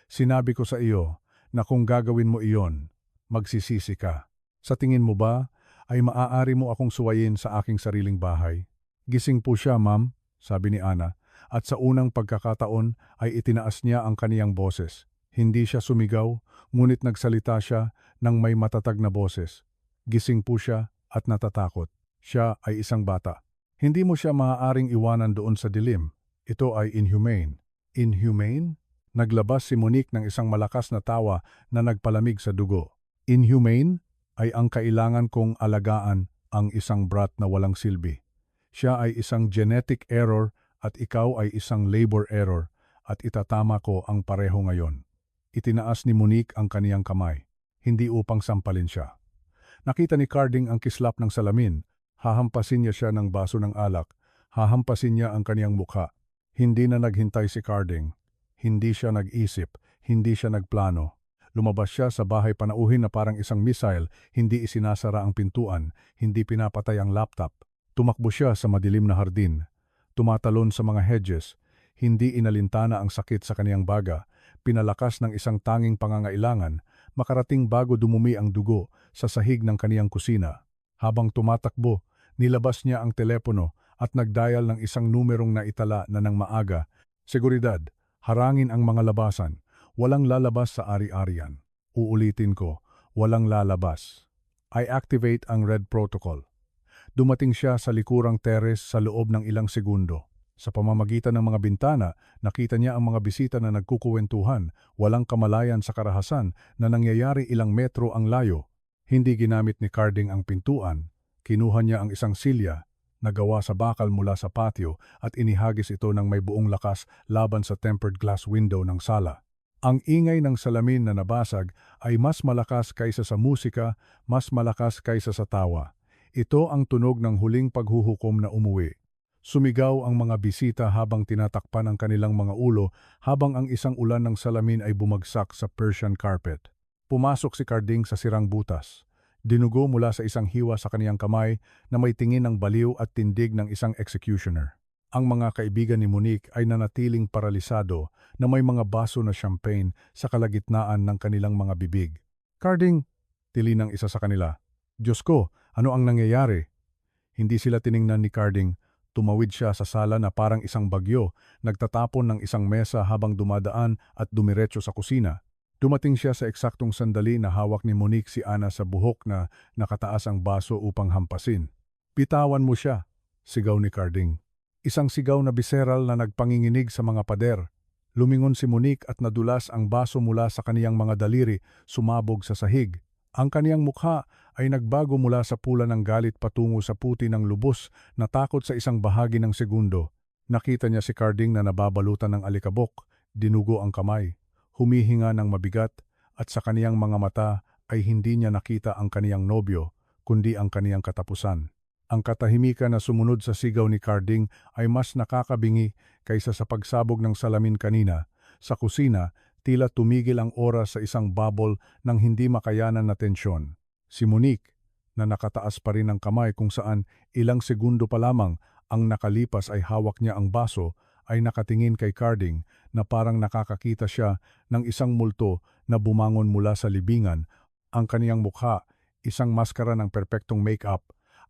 Sinabi ko sa iyo na kung gagawin mo iyon, magsisisi ka. Sa tingin mo ba ay maaari mo akong suwayin sa aking sariling bahay? Gising po siya, ma'am, sabi ni Ana, at sa unang pagkakataon ay itinaas niya ang kaniyang boses. Hindi siya sumigaw, ngunit nagsalita siya ng may matatag na boses. Gising po siya at natatakot. Siya ay isang bata. Hindi mo siya maaaring iwanan doon sa dilim. Ito ay inhumane. Inhumane? Naglabas si Monique ng isang malakas na tawa na nagpalamig sa dugo. Inhumane ay ang kailangan kong alagaan ang isang brat na walang silbi. Siya ay isang genetic error at ikaw ay isang labor error at itatama ko ang pareho ngayon. Itinaas ni Monique ang kaniyang kamay, hindi upang sampalin siya. Nakita ni Carding ang kislap ng salamin, hahampasin niya siya ng baso ng alak, hahampasin niya ang kaniyang mukha. Hindi na naghintay si Carding. Hindi siya nag-isip, hindi siya nagplano. Lumabas siya sa bahay panauhin na parang isang missile, hindi isinasara ang pintuan, hindi pinapatay ang laptop. Tumakbo siya sa madilim na hardin. Tumatalon sa mga hedges, hindi inalintana ang sakit sa kaniyang baga, pinalakas ng isang tanging pangangailangan, makarating bago dumumi ang dugo sa sahig ng kaniyang kusina. Habang tumatakbo, nilabas niya ang telepono at nagdial ng isang numerong naitala na ng maaga. Seguridad, harangin ang mga labasan, walang lalabas sa ari-arian. Uulitin ko, walang lalabas. I activate ang red protocol. Dumating siya sa likurang teres sa loob ng ilang segundo. Sa pamamagitan ng mga bintana, nakita niya ang mga bisita na nagkukuwentuhan, walang kamalayan sa karahasan na nangyayari ilang metro ang layo. Hindi ginamit ni Carding ang pintuan. Kinuha niya ang isang silya, nagawa sa bakal mula sa patio at inihagis ito ng may buong lakas laban sa tempered glass window ng sala. Ang ingay ng salamin na nabasag ay mas malakas kaysa sa musika, mas malakas kaysa sa tawa. Ito ang tunog ng huling paghuhukom na umuwi. Sumigaw ang mga bisita habang tinatakpan ang kanilang mga ulo habang ang isang ulan ng salamin ay bumagsak sa Persian carpet. Pumasok si Carding sa sirang butas. Dinugo mula sa isang hiwa sa kaniyang kamay na may tingin ng baliw at tindig ng isang executioner. Ang mga kaibigan ni Monique ay nanatiling paralisado na may mga baso na champagne sa kalagitnaan ng kanilang mga bibig. Carding, tili ng isa sa kanila. Diyos ko, ano ang nangyayari? Hindi sila tiningnan ni Carding. Tumawid siya sa sala na parang isang bagyo, nagtatapon ng isang mesa habang dumadaan at dumiretso sa kusina. Dumating siya sa eksaktong sandali na hawak ni Monique si Ana sa buhok na nakataas ang baso upang hampasin. Bitawan mo siya, sigaw ni Carding. Isang sigaw na biseral na nagpanginginig sa mga pader. Lumingon si Monique at nadulas ang baso mula sa kaniyang mga daliri, sumabog sa sahig. Ang kaniyang mukha ay nagbago mula sa pula ng galit patungo sa puti ng lubos na takot sa isang bahagi ng segundo. Nakita niya si Carding na nababalutan ng alikabok, dinugo ang kamay, humihinga ng mabigat at sa kaniyang mga mata ay hindi niya nakita ang kaniyang nobyo, kundi ang kaniyang katapusan. Ang katahimikan na sumunod sa sigaw ni Carding ay mas nakakabingi kaysa sa pagsabog ng salamin kanina. Sa kusina, tila tumigil ang oras sa isang bubble ng hindi makayanan na tensyon. Si Monique, na nakataas pa rin ang kamay kung saan ilang segundo pa lamang ang nakalipas ay hawak niya ang baso, ay nakatingin kay Carding na parang nakakakita siya ng isang multo na bumangon mula sa libingan. Ang kaniyang mukha, isang maskara ng perpektong make-up,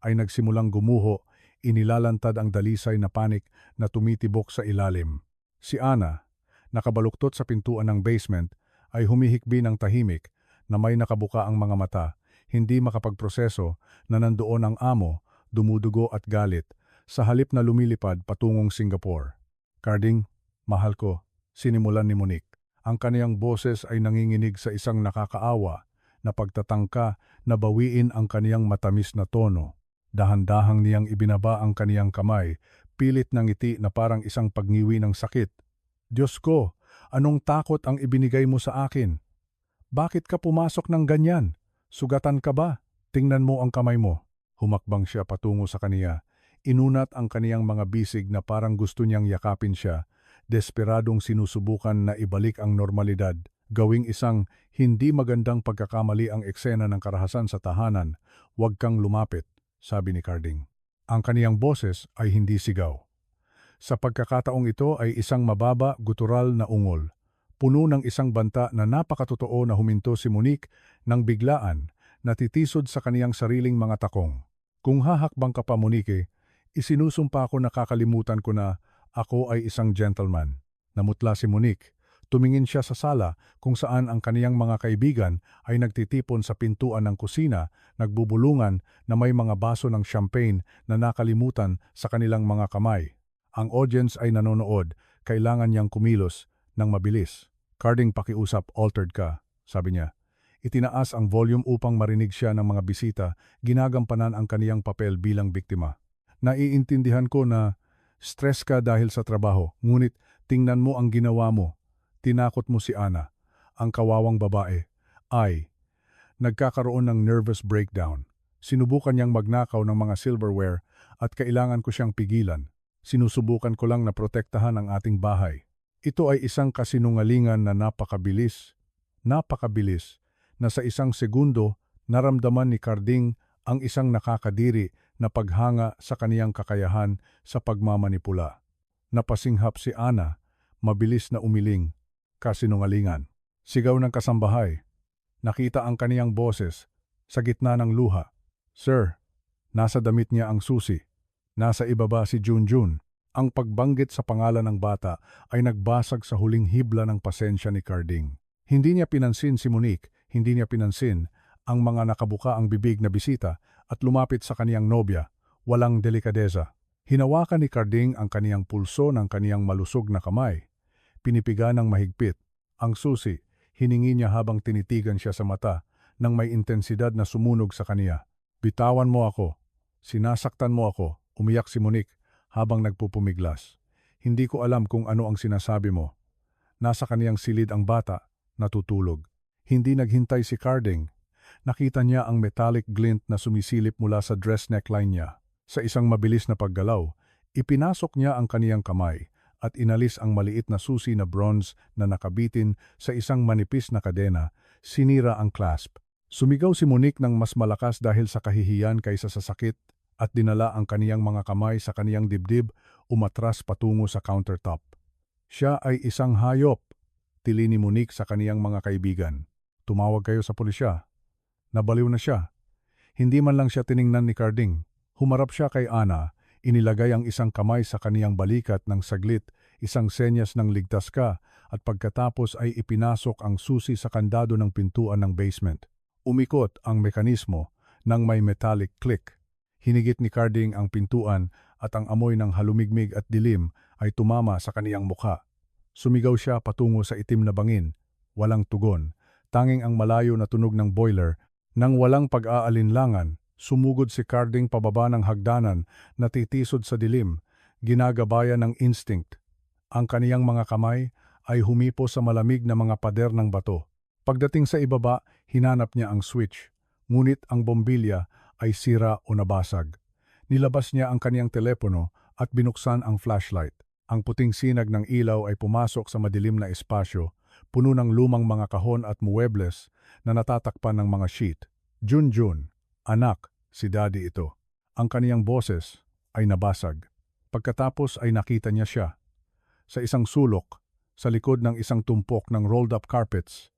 ay nagsimulang gumuho, inilalantad ang dalisay na panik na tumitibok sa ilalim. Si Ana, nakabaluktot sa pintuan ng basement, ay humihikbi ng tahimik na may nakabuka ang mga mata, hindi makapagproseso na nandoon ang amo, dumudugo at galit, sa halip na lumilipad patungong Singapore. Carding, mahal ko, sinimulan ni Monique. Ang kaniyang boses ay nanginginig sa isang nakakaawa na pagtatangka na bawiin ang kaniyang matamis na tono. Dahan-dahang niyang ibinaba ang kaniyang kamay, pilit ng ngiti na parang isang pagngiwi ng sakit. Diyos ko, anong takot ang ibinigay mo sa akin? Bakit ka pumasok ng ganyan? Sugatan ka ba? Tingnan mo ang kamay mo. Humakbang siya patungo sa kaniya. Inunat ang kaniyang mga bisig na parang gusto niyang yakapin siya. Desperadong sinusubukan na ibalik ang normalidad. Gawing isang hindi magandang pagkakamali ang eksena ng karahasan sa tahanan. Huwag kang lumapit, sabi ni Carding. Ang kaniyang boses ay hindi sigaw. Sa pagkakataong ito ay isang mababa, gutural na ungol. Puno ng isang banta na napakatotoo na huminto si Monique nang biglaan, natitisod sa kaniyang sariling mga takong. Kung hahakbang ka pa, Monique, isinusumpa ko na kakalimutan ko na ako ay isang gentleman. Namutla si Monique. Tumingin siya sa sala kung saan ang kaniyang mga kaibigan ay nagtitipon sa pintuan ng kusina, nagbubulungan na may mga baso ng champagne na nakalimutan sa kanilang mga kamay. Ang audience ay nanonood, kailangan niyang kumilos ng mabilis. Carding, pakiusap, altered ka, sabi niya. Itinaas ang volume upang marinig siya ng mga bisita, ginagampanan ang kaniyang papel bilang biktima. Naiintindihan ko na stress ka dahil sa trabaho, ngunit tingnan mo ang ginawa mo. Tinakot mo si Ana, ang kawawang babae, ay nagkakaroon ng nervous breakdown. Sinubukan niyang magnakaw ng mga silverware at kailangan ko siyang pigilan. Sinusubukan ko lang na protektahan ang ating bahay. Ito ay isang kasinungalingan na napakabilis na sa isang segundo naramdaman ni Carding ang isang nakakadiri na paghanga sa kaniyang kakayahan sa pagmamanipula. Napasinghap si Ana, mabilis na umiling. Kasinungalingan. Sigaw ng kasambahay. Nakita ang kaniyang boses sa gitna ng luha. Sir, nasa damit niya ang susi. Nasa ibaba si Junjun. Ang pagbanggit sa pangalan ng bata ay nagbasag sa huling hibla ng pasensya ni Carding. Hindi niya pinansin si Monique, hindi niya pinansin ang mga nakabuka ang bibig na bisita at lumapit sa kaniyang nobya, walang delikadeza. Hinawakan ni Carding ang kaniyang pulso ng kaniyang malusog na kamay. Pinipiga ng mahigpit. Ang susi, hiningi niya habang tinitigan siya sa mata nang may intensidad na sumunog sa kaniya. Bitawan mo ako. Sinasaktan mo ako, umiyak si Monique habang nagpupumiglas. Hindi ko alam kung ano ang sinasabi mo. Nasa kaniyang silid ang bata, natutulog. Hindi naghintay si Carding. Nakita niya ang metallic glint na sumisilip mula sa dress neckline niya. Sa isang mabilis na paggalaw, ipinasok niya ang kaniyang kamay at inalis ang maliit na susi na bronze na nakabitin sa isang manipis na kadena, sinira ang clasp. Sumigaw si Monique ng mas malakas dahil sa kahihiyan kaysa sa sakit at dinala ang kaniyang mga kamay sa kaniyang dibdib, umatras patungo sa countertop. Siya ay isang hayop, tili ni Monique sa kaniyang mga kaibigan. Tumawag kayo sa pulisya. Nabaliw na siya. Hindi man lang siya tiningnan ni Carding. Humarap siya kay Ana. Inilagay ang isang kamay sa kaniyang balikat ng saglit, isang senyas ng ligtas ka, at pagkatapos ay ipinasok ang susi sa kandado ng pintuan ng basement. Umikot ang mekanismo nang may metallic click. Hinigit ni Carding ang pintuan at ang amoy ng halumigmig at dilim ay tumama sa kaniyang mukha. Sumigaw siya patungo sa itim na bangin. Walang tugon, tanging ang malayo na tunog ng boiler. Nang walang pag-aalinlangan, sumugod si Carding pababa ng hagdanan, natitisod sa dilim, ginagabayan ng instinct. Ang kaniyang mga kamay ay humipo sa malamig na mga pader ng bato. Pagdating sa ibaba, hinanap niya ang switch, ngunit ang bombilya ay sira o nabasag. Nilabas niya ang kaniyang telepono at binuksan ang flashlight. Ang puting sinag ng ilaw ay pumasok sa madilim na espasyo, puno ng lumang mga kahon at muebles na natatakpan ng mga sheet. Junjun, anak, si daddy ito. Ang kaniyang boses ay nabasag. Pagkatapos ay nakita niya siya. Sa isang sulok, sa likod ng isang tumpok ng rolled-up carpets,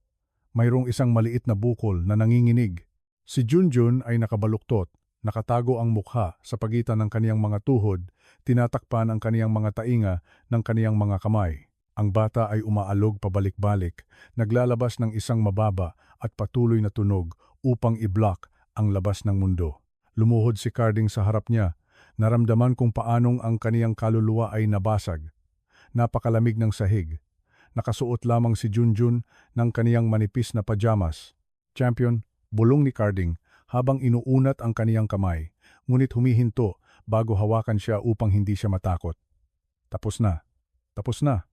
mayroong isang maliit na bukol na nanginginig. Si Junjun ay nakabaluktot, nakatago ang mukha sa pagitan ng kaniyang mga tuhod, tinatakpan ang kaniyang mga tainga ng kaniyang mga kamay. Ang bata ay umaalog pabalik-balik, naglalabas ng isang mababa at patuloy na tunog upang i-block ang labas ng mundo. Lumuhod si Carding sa harap niya, naramdaman kung paanong ang kaniyang kaluluwa ay nabasag. Napakalamig ng sahig. Nakasuot lamang si Junjun ng kaniyang manipis na pajamas. Champion, bulong ni Carding habang inuunat ang kaniyang kamay, ngunit humihinto bago hawakan siya upang hindi siya matakot. Tapos na. Tapos na.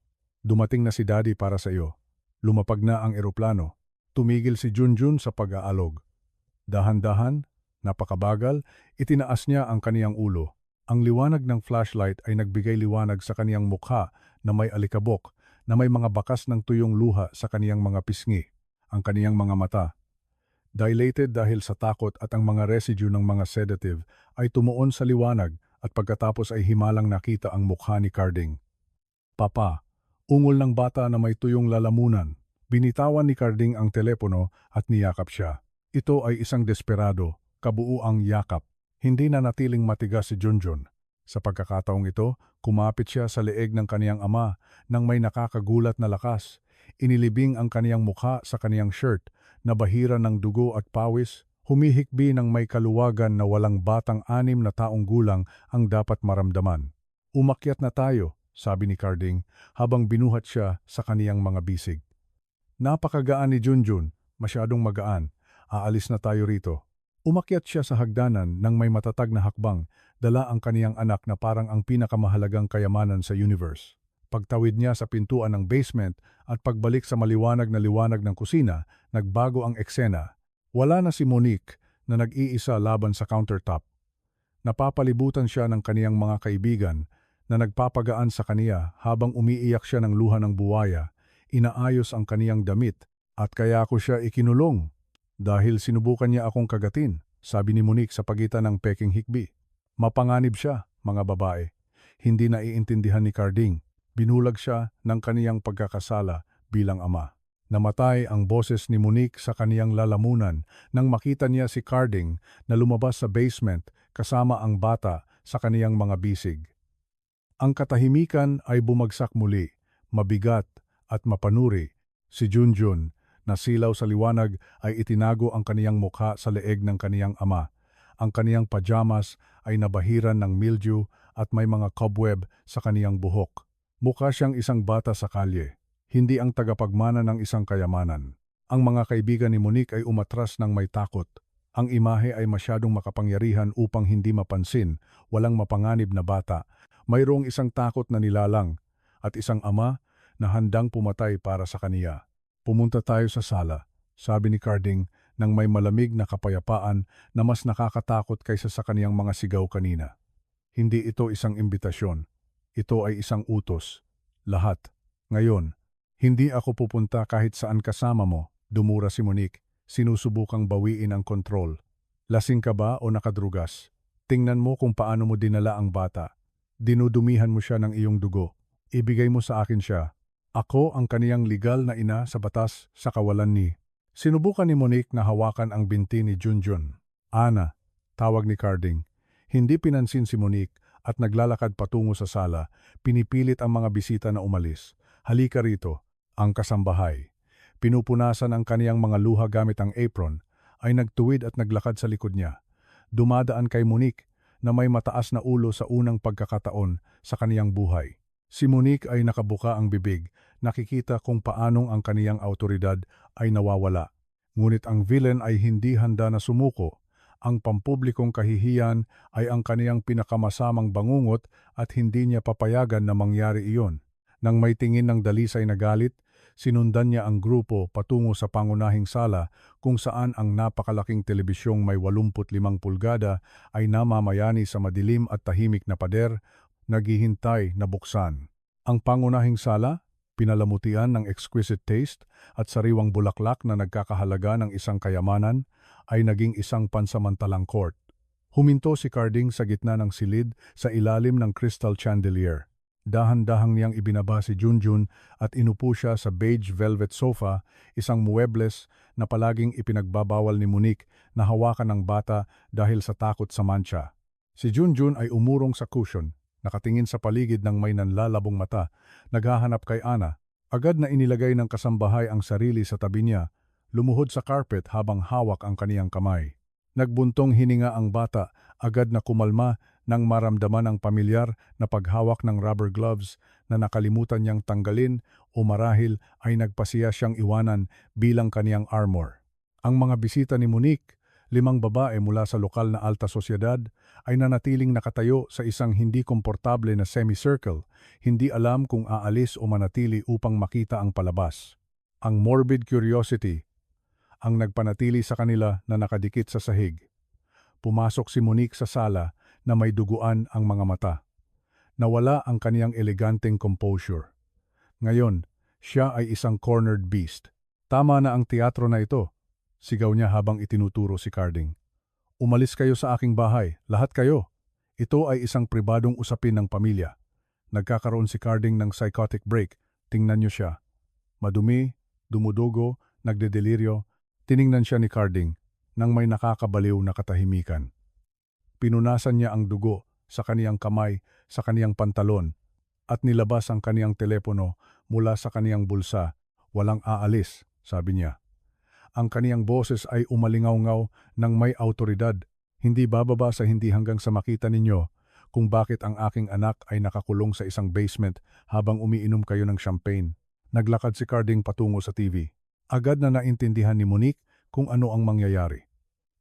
Dumating na si Daddy para sa iyo. Lumapag na ang eroplano. Tumigil si Junjun sa pag-aalog. Dahan-dahan, napakabagal, itinaas niya ang kaniyang ulo. Ang liwanag ng flashlight ay nagbigay liwanag sa kaniyang mukha na may alikabok, na may mga bakas ng tuyong luha sa kaniyang mga pisngi. Ang kaniyang mga mata, dilated dahil sa takot at ang mga residue ng mga sedative, ay tumuon sa liwanag at pagkatapos ay himalang nakita ang mukha ni Carding. Papa, ungol ng bata na may tuyong lalamunan. Binitawan ni Carding ang telepono at niyakap siya. Ito ay isang desperado, kabuuang yakap. Hindi na natiling matigas si Junjun. Sa pagkakataong ito, kumapit siya sa leeg ng kaniyang ama nang may nakakagulat na lakas. Inilibing ang kaniyang mukha sa kaniyang shirt na bahira ng dugo at pawis, humihikbi ng may kaluwagan na walang batang 6 na taong gulang ang dapat maramdaman. Umakyat na tayo, sabi ni Carding habang binuhat siya sa kaniyang mga bisig. Napakagaan ni Junjun, masyadong magaan. Aalis na tayo rito. Umakyat siya sa hagdanan nang may matatag na hakbang, dala ang kaniyang anak na parang ang pinakamahalagang kayamanan sa universe. Pagtawid niya sa pintuan ng basement at pagbalik sa maliwanag na liwanag ng kusina, nagbago ang eksena. Wala na si Monique na nag-iisa laban sa countertop. Napapalibutan siya ng kaniyang mga kaibigan na nagpapagaan sa kaniya habang umiiyak siya ng luha ng buwaya. Inaayos ang kaniyang damit at kaya ko siya ikinulong. Dahil sinubukan niya akong kagatin, sabi ni Monique sa pagitan ng peking hikbi. Mapanganib siya, mga babae. Hindi naiintindihan ni Carding. Binulag siya ng kaniyang pagkakasala bilang ama. Namatay ang boses ni Monique sa kaniyang lalamunan nang makita niya si Carding na lumabas sa basement kasama ang bata sa kaniyang mga bisig. Ang katahimikan ay bumagsak muli, mabigat at mapanuri. Si Junjun, na silaw sa liwanag, ay itinago ang kaniyang mukha sa leeg ng kaniyang ama. Ang kaniyang pajamas ay nabahiran ng mildew at may mga cobweb sa kaniyang buhok. Mukha siyang isang bata sa kalye, hindi ang tagapagmana ng isang kayamanan. Ang mga kaibigan ni Monique ay umatras ng may takot. Ang imahe ay masyadong makapangyarihan upang hindi mapansin, walang mapanganib na bata. Mayroong isang takot na nilalang at isang ama na handang pumatay para sa kaniya. Pumunta tayo sa sala, sabi ni Carding nang may malamig na kapayapaan na mas nakakatakot kaysa sa kaniyang mga sigaw kanina. Hindi ito isang imbitasyon. Ito ay isang utos. Lahat. Ngayon, hindi ako pupunta kahit saan kasama mo, dumura si Monique, sinusubukang bawiin ang kontrol. Lasing ka ba o nakadrugas? Tingnan mo kung paano mo dinala ang bata. Dinudumihan mo siya ng iyong dugo. Ibigay mo sa akin siya. Ako ang kaniyang legal na ina sa batas sa kawalan ni. Sinubukan ni Monique na hawakan ang binti ni Junjun. Ana, tawag ni Carding. Hindi pinansin si Monique at naglalakad patungo sa sala. Pinipilit ang mga bisita na umalis. Halika rito, ang kasambahay. Pinupunasan ang kaniyang mga luha gamit ang apron, ay nagtuwid at naglakad sa likod niya. Dumadaan kay Monique na may mataas na ulo sa unang pagkakataon sa kaniyang buhay. Si Monique ay nakabuka ang bibig, nakikita kung paanong ang kaniyang autoridad ay nawawala. Ngunit ang villain ay hindi handa na sumuko. Ang pampublikong kahihiyan ay ang kaniyang pinakamasamang bangungot at hindi niya papayagan na mangyari iyon. Nang may tingin ng dalisay na galit, sinundan niya ang grupo patungo sa pangunahing sala kung saan ang napakalaking telebisyong may 85 pulgada ay namamayani sa madilim at tahimik na pader, naghihintay na buksan. Ang pangunahing sala, pinalamutian ng exquisite taste at sariwang bulaklak na nagkakahalaga ng isang kayamanan, ay naging isang pansamantalang court. Huminto si Carding sa gitna ng silid sa ilalim ng crystal chandelier. Dahan-dahang niyang ibinaba si Junjun at inupo siya sa beige velvet sofa, isang muebles na palaging ipinagbabawal ni Monique na hawakan ng bata dahil sa takot sa mancha. Si Junjun ay umurong sa cushion, nakatingin sa paligid ng may nanlalabong mata, naghahanap kay Ana. Agad na inilagay ng kasambahay ang sarili sa tabi niya, lumuhod sa carpet habang hawak ang kaniyang kamay. Nagbuntong hininga ang bata, agad na kumalma nang maramdaman ang pamilyar na paghawak ng rubber gloves na nakalimutan niyang tanggalin o marahil ay nagpasiya siyang iwanan bilang kaniyang armor. Ang mga bisita ni Monique, 5 babae mula sa lokal na alta sosyedad, ay nanatiling nakatayo sa isang hindi komportable na semicircle, hindi alam kung aalis o manatili upang makita ang palabas. Ang morbid curiosity, ang nagpanatili sa kanila na nakadikit sa sahig. Pumasok si Monique sa sala na may duguan ang mga mata. Nawala ang kaniyang eleganteng composure. Ngayon, siya ay isang cornered beast. Tama na ang teatro na ito, sigaw niya habang itinuturo si Carding. Umalis kayo sa aking bahay, lahat kayo. Ito ay isang pribadong usapin ng pamilya. Nagkakaroon si Carding ng psychotic break. Tingnan niyo siya. Madumi, dumudugo, nagdedeliryo. Tiningnan siya ni Carding nang may nakakabaliw na katahimikan. Pinunasan niya ang dugo sa kaniyang kamay, sa kaniyang pantalon, at nilabas ang kaniyang telepono mula sa kaniyang bulsa. Walang aalis, sabi niya. Ang kaniyang boses ay umalingaw-ngaw ng may autoridad. Hindi bababa sa hindi hanggang sa makita ninyo kung bakit ang aking anak ay nakakulong sa isang basement habang umiinom kayo ng champagne. Naglakad si Carding patungo sa TV. Agad na naintindihan ni Monique kung ano ang mangyayari.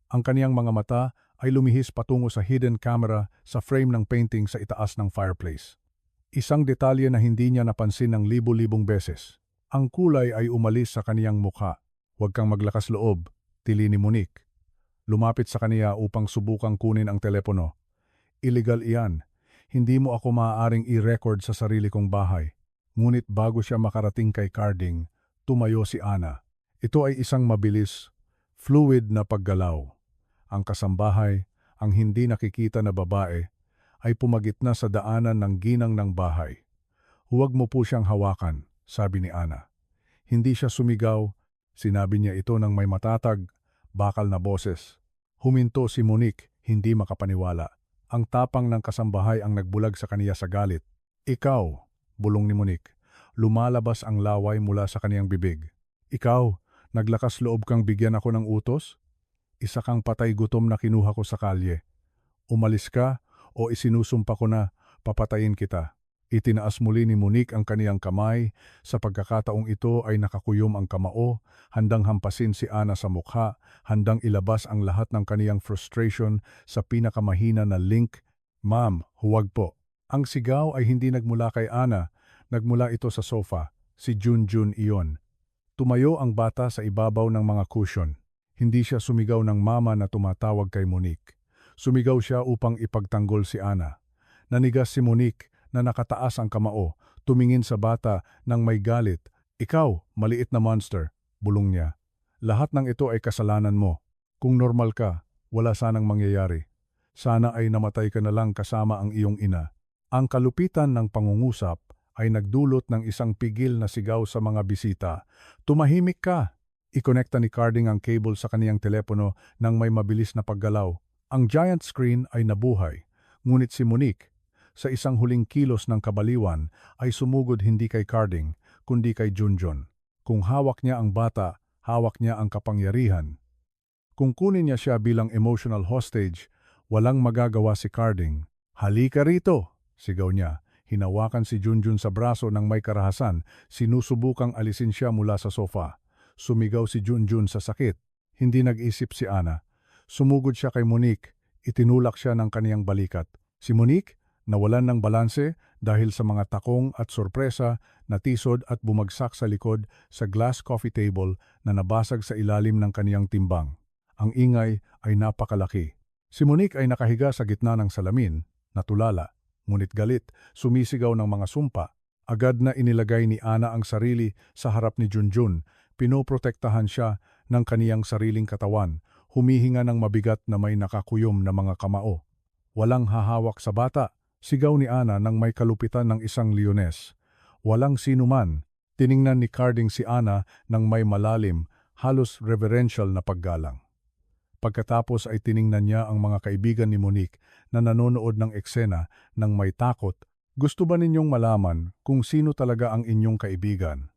Ang kaniyang mga mata ay lumihis patungo sa hidden camera sa frame ng painting sa itaas ng fireplace. Isang detalye na hindi niya napansin ng libo-libong beses. Ang kulay ay umalis sa kaniyang mukha. Huwag kang maglakas loob, tili ni Monique. Lumapit sa kaniya upang subukang kunin ang telepono. Illegal iyan. Hindi mo ako maaaring i-record sa sarili kong bahay. Ngunit bago siya makarating kay Carding, tumayo si Ana. Ito ay isang mabilis, fluid na paggalaw. Ang kasambahay, ang hindi nakikita na babae, ay pumagitna sa daanan ng ginang ng bahay. Huwag mo po siyang hawakan, sabi ni Ana. Hindi siya sumigaw, sinabi niya ito ng may matatag, bakal na boses. Huminto si Monique, hindi makapaniwala. Ang tapang ng kasambahay ang nagbulag sa kaniya sa galit. Ikaw, bulong ni Monique. Lumalabas ang laway mula sa kaniyang bibig. Ikaw, naglakas loob kang bigyan ako ng utos? Isa kang patay gutom na kinuha ko sa kalye. Umalis ka o isinusumpa ko na papatayin kita. Itinaas muli ni Monique ang kaniyang kamay. Sa pagkakataong ito ay nakakuyom ang kamao, handang hampasin si Ana sa mukha, handang ilabas ang lahat ng kaniyang frustration sa pinakamahina na link. Ma'am, huwag po. Ang sigaw ay hindi nagmula kay Ana, nagmula ito sa sofa, si Junjun iyon. Tumayo ang bata sa ibabaw ng mga cushion. Hindi siya sumigaw ng mama na tumatawag kay Monique. Sumigaw siya upang ipagtanggol si Ana. Nanigas si Monique na nakataas ang kamao, tumingin sa bata nang may galit. Ikaw, maliit na monster, bulong niya. Lahat ng ito ay kasalanan mo. Kung normal ka, wala sanang mangyayari. Sana ay namatay ka na lang kasama ang iyong ina. Ang kalupitan ng pangungusap ay nagdulot ng isang pigil na sigaw sa mga bisita. Tumahimik ka! Ikonekta ni Carding ang cable sa kaniyang telepono nang may mabilis na paggalaw. Ang giant screen ay nabuhay, ngunit si Monique, sa isang huling kilos ng kabaliwan, ay sumugod hindi kay Carding, kundi kay Junjun. Kung hawak niya ang bata, hawak niya ang kapangyarihan. Kung kunin niya siya bilang emotional hostage, walang magagawa si Carding. Halika rito, sigaw niya. Hinawakan si Junjun sa braso ng may karahasan, sinusubukang alisin siya mula sa sofa. Sumigaw si Junjun sa sakit. Hindi nag-isip si Ana. Sumugod siya kay Monique, itinulak siya ng kaniyang balikat. Si Monique, nawalan ng balanse dahil sa mga takong at sorpresa, natisod at bumagsak sa likod sa glass coffee table na nabasag sa ilalim ng kaniyang timbang. Ang ingay ay napakalaki. Si Monique ay nakahiga sa gitna ng salamin, natulala, ngunit galit, sumisigaw ng mga sumpa. Agad na inilagay ni Ana ang sarili sa harap ni Junjun. Pinoprotektahan siya ng kaniyang sariling katawan, humihinga ng mabigat na may nakakuyom na mga kamao. Walang hahawak sa bata, sigaw ni Ana nang may kalupitan ng isang leones. Walang sinuman. Tiningnan ni Carding si Ana nang may malalim, halos reverential na paggalang. Pagkatapos ay tiningnan niya ang mga kaibigan ni Monique na nanonood ng eksena nang may takot. Gusto ba ninyong malaman kung sino talaga ang inyong kaibigan?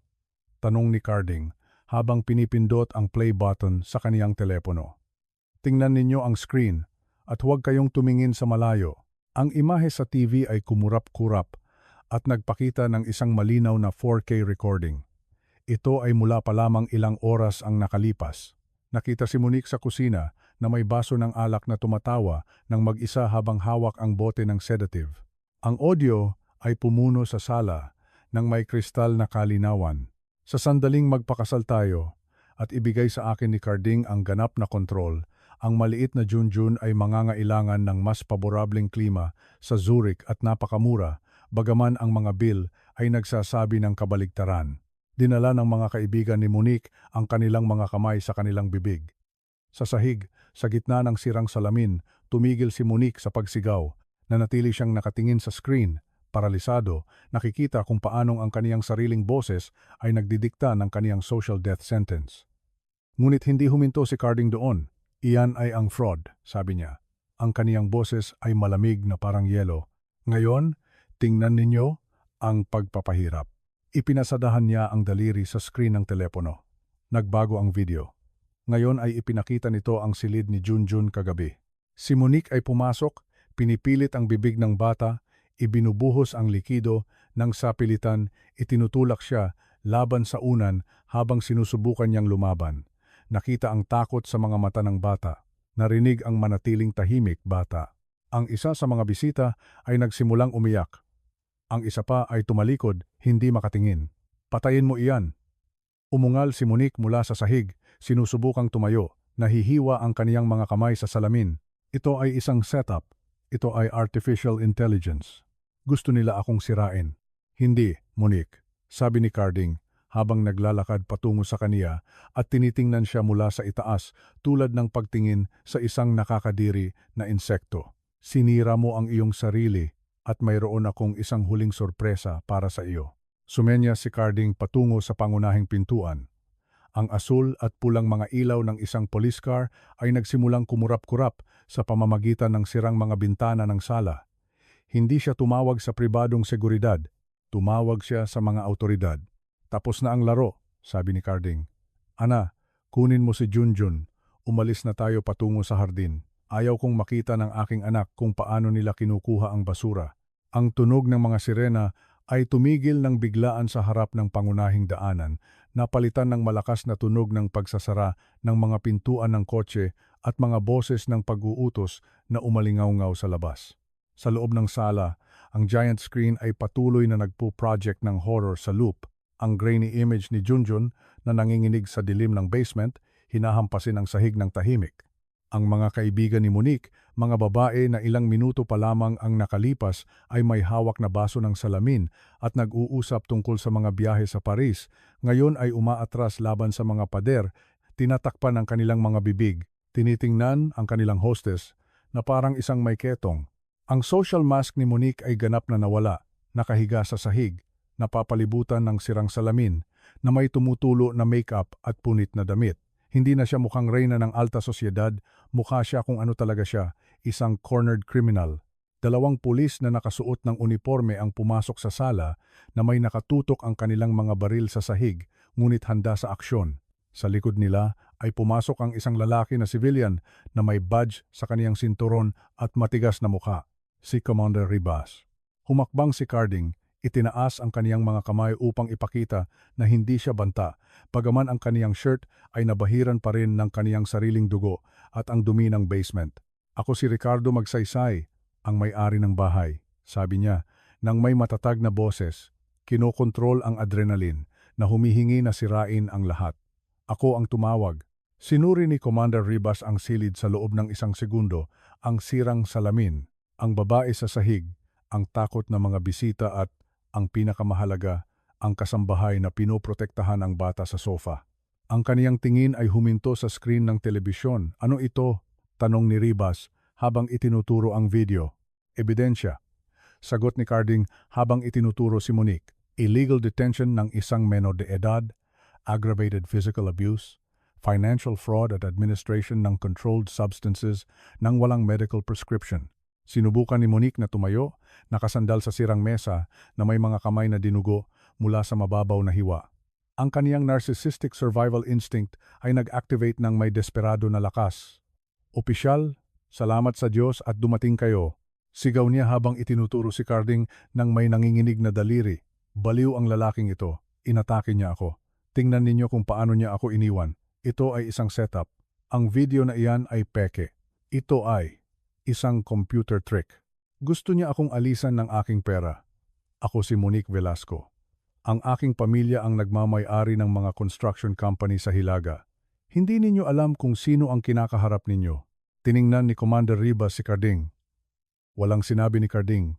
Tanong ni Carding habang pinipindot ang play button sa kaniyang telepono. Tingnan ninyo ang screen at huwag kayong tumingin sa malayo. Ang imahe sa TV ay kumurap-kurap at nagpakita ng isang malinaw na 4K recording. Ito ay mula pa lamang ilang oras ang nakalipas. Nakita si Monique sa kusina na may baso ng alak na tumatawa nang mag-isa habang hawak ang bote ng sedative. Ang audio ay pumuno sa sala ng may kristal na kalinawan. Sa sandaling magpakasal tayo, at ibigay sa akin ni Carding ang ganap na kontrol, ang maliit na Junjun ay mangangailangan ng mas paborableng klima sa Zurich at napakamura, bagaman ang mga bill ay nagsasabi ng kabaligtaran. Dinala ng mga kaibigan ni Monique ang kanilang mga kamay sa kanilang bibig. Sa sahig, sa gitna ng sirang salamin, tumigil si Monique sa pagsigaw. Nanatili siyang nakatingin sa screen, paralisado, nakikita kung paanong ang kaniyang sariling boses ay nagdidikta ng kaniyang social death sentence. Ngunit hindi huminto si Carding doon. Iyan ay ang fraud, sabi niya. Ang kaniyang boses ay malamig na parang yelo. Ngayon, tingnan ninyo ang pagpapahirap. Ipinasadahan niya ang daliri sa screen ng telepono. Nagbago ang video. Ngayon ay ipinakita nito ang silid ni Junjun kagabi. Si Monique ay pumasok, pinipilit ang bibig ng bata, ibinubuhos ang likido, nang sapilitan, itinutulak siya laban sa unan habang sinusubukan niyang lumaban. Nakita ang takot sa mga mata ng bata. Narinig ang manatiling tahimik bata. Ang isa sa mga bisita ay nagsimulang umiyak. Ang isa pa ay tumalikod, hindi makatingin. Patayin mo iyan. Umungal si Monique mula sa sahig, sinusubukang tumayo, nahihiwa ang kaniyang mga kamay sa salamin. Ito ay isang setup. Ito ay artificial intelligence. Gusto nila akong sirain. Hindi, Monique, sabi ni Carding habang naglalakad patungo sa kaniya at tinitingnan siya mula sa itaas tulad ng pagtingin sa isang nakakadiri na insekto. Sinira mo ang iyong sarili at mayroon akong isang huling sorpresa para sa iyo. Sumenya si Carding patungo sa pangunahing pintuan. Ang asul at pulang mga ilaw ng isang police car ay nagsimulang kumurap-kurap sa pamamagitan ng sirang mga bintana ng sala. Hindi siya tumawag sa pribadong seguridad, tumawag siya sa mga autoridad. Tapos na ang laro, sabi ni Carding. Ana, kunin mo si Junjun. Umalis na tayo patungo sa hardin. Ayaw kong makita ng aking anak kung paano nila kinukuha ang basura. Ang tunog ng mga sirena ay tumigil ng biglaan sa harap ng pangunahing daanan, napalitan ng malakas na tunog ng pagsasara ng mga pintuan ng kotse at mga boses ng pag-uutos na umalingaw-ngaw sa labas. Sa loob ng sala, ang giant screen ay patuloy na nagpo-project ng horror sa loop. Ang grainy image ni Junjun na nanginginig sa dilim ng basement, hinahampasin ang sahig ng tahimik. Ang mga kaibigan ni Monique, mga babae na ilang minuto pa lamang ang nakalipas ay may hawak na baso ng salamin at nag-uusap tungkol sa mga biyahe sa Paris, ngayon ay umaatras laban sa mga pader, tinatakpan ang kanilang mga bibig, tinitingnan ang kanilang hostess na parang isang may ketong. Ang social mask ni Monique ay ganap na nawala, nakahiga sa sahig, napapalibutan ng sirang salamin na may tumutulo na makeup at punit na damit. Hindi na siya mukhang reyna ng alta sosyedad, mukha siya kung ano talaga siya, isang cornered criminal. 2 pulis na nakasuot ng uniforme ang pumasok sa sala na may nakatutok ang kanilang mga baril sa sahig, ngunit handa sa aksyon. Sa likod nila ay pumasok ang isang lalaki na civilian na may badge sa kaniyang sinturon at matigas na mukha, si Commander Ribas. Humakbang si Carding, itinaas ang kaniyang mga kamay upang ipakita na hindi siya banta, bagaman ang kaniyang shirt ay nabahiran pa rin ng kaniyang sariling dugo at ang dumi ng basement. Ako si Ricardo Magsaysay, ang may-ari ng bahay, sabi niya, nang may matatag na boses. Kinokontrol ang adrenaline na humihingi na sirain ang lahat. Ako ang tumawag. Sinuri ni Commander Ribas ang silid sa loob ng 1 segundo, ang sirang salamin, ang babae sa sahig, ang takot na mga bisita at ang pinakamahalaga, ang kasambahay na pinoprotektahan ang bata sa sofa. Ang kaniyang tingin ay huminto sa screen ng telebisyon. Ano ito? Tanong ni Ribas habang itinuturo ang video. Ebidensya. Sagot ni Carding habang itinuturo si Monique. Illegal detention ng isang menor de edad, aggravated physical abuse, financial fraud at administration ng controlled substances nang walang medical prescription. Sinubukan ni Monique na tumayo, nakasandal sa sirang mesa na may mga kamay na dinugo mula sa mababaw na hiwa. Ang kaniyang narcissistic survival instinct ay nag-activate ng may desperado na lakas. Opisyal, salamat sa Diyos at dumating kayo. Sigaw niya habang itinuturo si Carding ng may nanginginig na daliri. Baliw ang lalaking ito. Inatake niya ako. Tingnan ninyo kung paano niya ako iniwan. Ito ay isang setup. Ang video na iyan ay peke. Ito ay isang computer trick. Gusto niya akong alisan ng aking pera. Ako si Monique Velasco. Ang aking pamilya ang nagmamay-ari ng mga construction company sa Hilaga. Hindi ninyo alam kung sino ang kinakaharap ninyo. Tiningnan ni Commander Ribas si Carding. Walang sinabi ni Carding.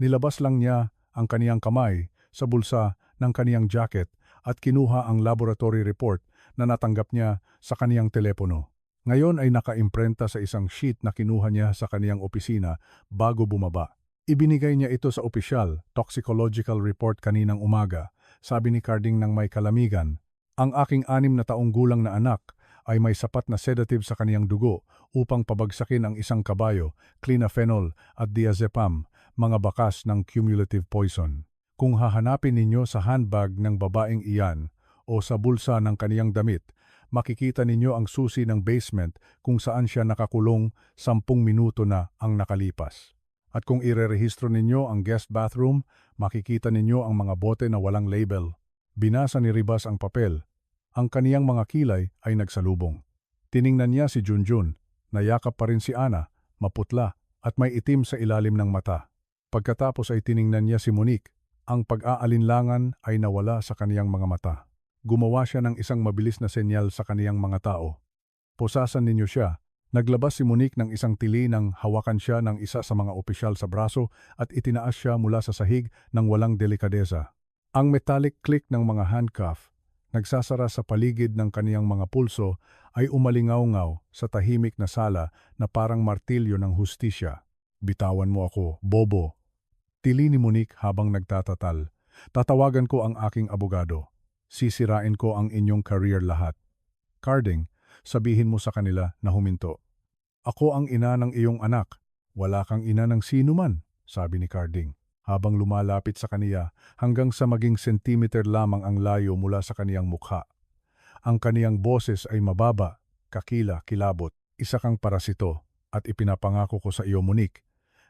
Nilabas lang niya ang kaniyang kamay sa bulsa ng kaniyang jacket at kinuha ang laboratory report na natanggap niya sa kaniyang telepono. Ngayon ay nakaimprenta sa isang sheet na kinuha niya sa kaniyang opisina bago bumaba. Ibinigay niya ito sa opisyal, toxicological report kaninang umaga. Sabi ni Carding ng may kalamigan, ang aking 6 na taong gulang na anak ay may sapat na sedative sa kaniyang dugo upang pabagsakin ang isang kabayo, clinophenol at diazepam, mga bakas ng cumulative poison. Kung hahanapin ninyo sa handbag ng babaeng iyan o sa bulsa ng kaniyang damit, makikita ninyo ang susi ng basement kung saan siya nakakulong 10 minuto na ang nakalipas. At kung irerehistro ninyo ang guest bathroom, makikita ninyo ang mga bote na walang label. Binasa ni Ribas ang papel. Ang kaniyang mga kilay ay nagsalubong. Tiningnan niya si Junjun. Nayakap pa rin si Ana, maputla at may itim sa ilalim ng mata. Pagkatapos ay tiningnan niya si Monique. Ang pag-aalinlangan ay nawala sa kaniyang mga mata. Gumawa siya ng isang mabilis na senyal sa kaniyang mga tao. Posasan ninyo siya. Naglabas si Monique ng isang tili nang hawakan siya ng isa sa mga opisyal sa braso at itinaas siya mula sa sahig ng walang delikadesa. Ang metallic click ng mga handcuff, nagsasara sa paligid ng kaniyang mga pulso, ay umalingaw-ngaw sa tahimik na sala na parang martilyo ng hustisya. Bitawan mo ako, bobo. Tili ni Monique habang nagtatatal. Tatawagan ko ang aking abogado. Sisirain ko ang inyong career lahat. Carding, sabihin mo sa kanila na huminto. Ako ang ina ng iyong anak. Wala kang ina ng sino man, sabi ni Carding. Habang lumalapit sa kaniya hanggang sa maging sentimeter lamang ang layo mula sa kaniyang mukha. Ang kaniyang boses ay mababa, kakila, kilabot. Isa kang parasito at ipinapangako ko sa iyo, Monique.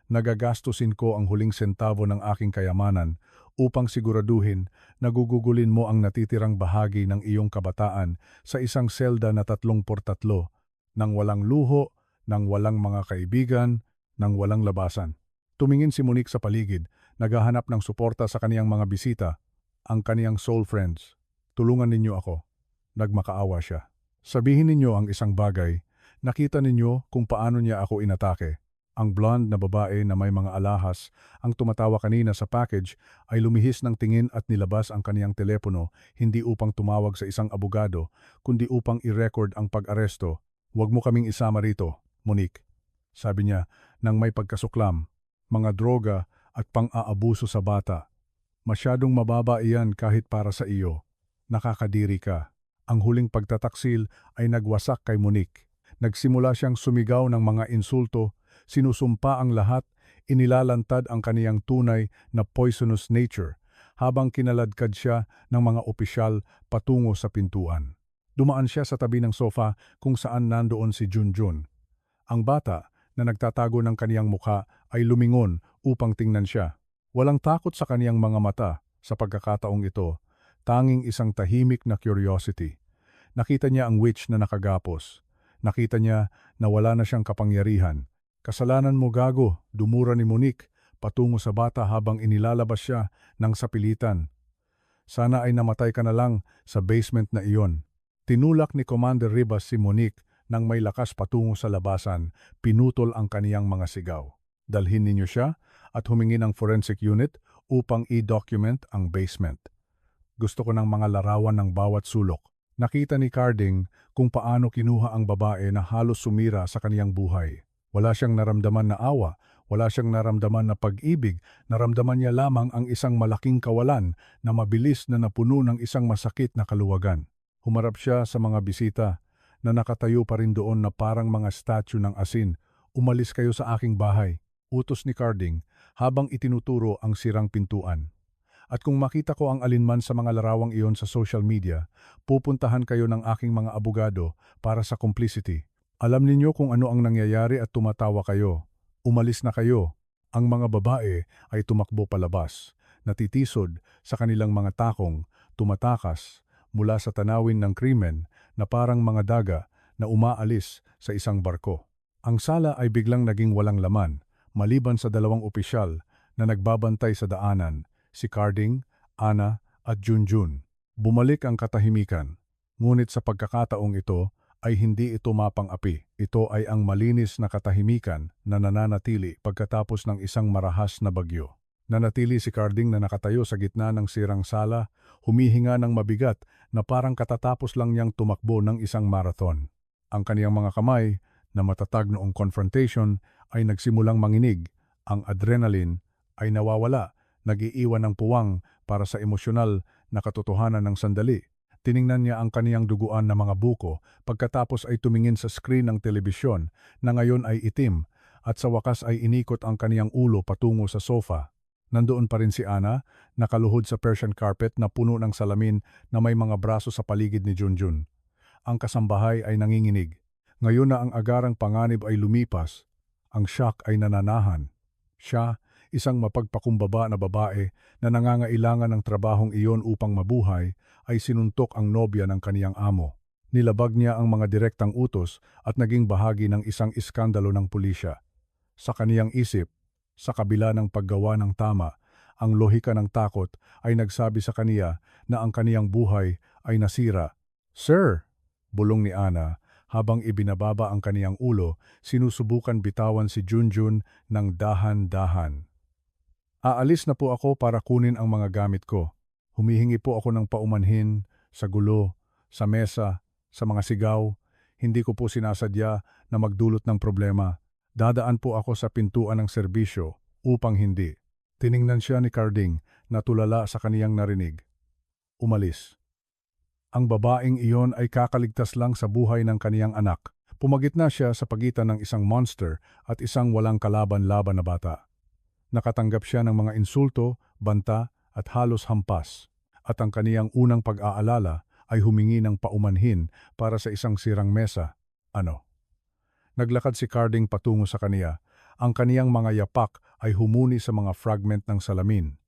Nagagastusin ko ang huling sentavo ng aking kayamanan upang siguraduhin na gugugulin mo ang natitirang bahagi ng iyong kabataan sa isang selda na 3x3 nang walang luho, nang walang mga kaibigan, nang walang labasan. Tumingin si Monique sa paligid, naghahanap ng suporta sa kaniyang mga bisita, ang kaniyang soul friends. Tulungan ninyo ako. Nagmakaawa siya. Sabihin ninyo ang isang bagay, nakita ninyo kung paano niya ako inatake. Ang blonde na babae na may mga alahas, ang tumatawa kanina sa package, ay lumihis ng tingin at nilabas ang kaniyang telepono, hindi upang tumawag sa isang abogado, kundi upang i-record ang pag-aresto. Huwag mo kaming isama rito, Monique. Sabi niya, nang may pagkasuklam, mga droga at pang-aabuso sa bata. Masyadong mababa iyan kahit para sa iyo. Nakakadiri ka. Ang huling pagtataksil ay nagwasak kay Monique. Nagsimula siyang sumigaw ng mga insulto, sinusumpa ang lahat, inilalantad ang kaniyang tunay na poisonous nature, habang kinaladkad siya ng mga opisyal patungo sa pintuan. Dumaan siya sa tabi ng sofa kung saan nandoon si Junjun. Ang bata na nagtatago ng kaniyang mukha ay lumingon upang tingnan siya. Walang takot sa kaniyang mga mata sa pagkakataong ito, tanging isang tahimik na curiosity. Nakita niya ang witch na nakagapos. Nakita niya na wala na siyang kapangyarihan. Kasalanan mo, gago, dumura ni Monique patungo sa bata habang inilalabas siya ng sapilitan. Sana ay namatay ka na lang sa basement na iyon. Tinulak ni Commander Ribas si Monique nang may lakas patungo sa labasan, pinutol ang kaniyang mga sigaw. Dalhin ninyo siya at humingi ng forensic unit upang i-document ang basement. Gusto ko ng mga larawan ng bawat sulok. Nakita ni Carding kung paano kinuha ang babae na halos sumira sa kaniyang buhay. Wala siyang naramdaman na awa, wala siyang naramdaman na pag-ibig, naramdaman niya lamang ang isang malaking kawalan na mabilis na napuno ng isang masakit na kaluwagan. Humarap siya sa mga bisita na nakatayo pa rin doon na parang mga statue ng asin. Umalis kayo sa aking bahay, utos ni Carding habang itinuturo ang sirang pintuan. At kung makita ko ang alinman sa mga larawang iyon sa social media, pupuntahan kayo ng aking mga abogado para sa complicity. Alam ninyo kung ano ang nangyayari at tumatawa kayo. Umalis na kayo. Ang mga babae ay tumakbo palabas, natitisod sa kanilang mga takong, tumatakas mula sa tanawin ng krimen na parang mga daga na umaalis sa isang barko. Ang sala ay biglang naging walang laman, maliban sa 2 opisyal na nagbabantay sa daanan, si Carding, Ana at Junjun. Bumalik ang katahimikan. Ngunit sa pagkakataong ito ay hindi ito mapang-api. Ito ay ang malinis na katahimikan na nananatili pagkatapos ng isang marahas na bagyo. Nanatili si Carding na nakatayo sa gitna ng sirang sala, humihinga ng mabigat na parang katatapos lang niyang tumakbo ng isang marathon. Ang kaniyang mga kamay na matatag noong confrontation ay nagsimulang manginig. Ang adrenaline ay nawawala, nag-iiwan ng puwang para sa emosyonal na katotohanan ng sandali. Tiningnan niya ang kaniyang duguan na mga buko pagkatapos ay tumingin sa screen ng telebisyon na ngayon ay itim at sa wakas ay inikot ang kaniyang ulo patungo sa sofa. Nandoon pa rin si Ana, nakaluhod sa Persian carpet na puno ng salamin na may mga braso sa paligid ni Junjun. Ang kasambahay ay nanginginig. Ngayon na ang agarang panganib ay lumipas, ang shock ay nananahan. Siya, isang mapagpakumbaba na babae na nangangailangan ng trabahong iyon upang mabuhay, ay sinuntok ang nobya ng kaniyang amo. Nilabag niya ang mga direktang utos at naging bahagi ng isang iskandalo ng pulisya. Sa kaniyang isip, sa kabila ng paggawa ng tama, ang lohika ng takot ay nagsabi sa kaniya na ang kaniyang buhay ay nasira. "Sir!" bulong ni Ana, habang ibinababa ang kaniyang ulo, sinusubukan bitawan si Junjun ng dahan-dahan. "Aalis na po ako para kunin ang mga gamit ko. Humihingi po ako ng paumanhin, sa gulo, sa mesa, sa mga sigaw. Hindi ko po sinasadya na magdulot ng problema. Dadaan po ako sa pintuan ng serbisyo upang hindi." Tiningnan siya ni Carding na tulala sa kaniyang narinig. Umalis. Ang babaeng iyon ay kakaligtas lang sa buhay ng kaniyang anak. Pumagitna siya sa pagitan ng isang monster at isang walang kalaban-laban na bata. Nakatanggap siya ng mga insulto, banta at halos hampas. At ang kaniyang unang pag-aalala ay humingi ng paumanhin para sa isang sirang mesa. Ano? Naglakad si Carding patungo sa kaniya. Ang kaniyang mga yapak ay humuni sa mga fragment ng salamin.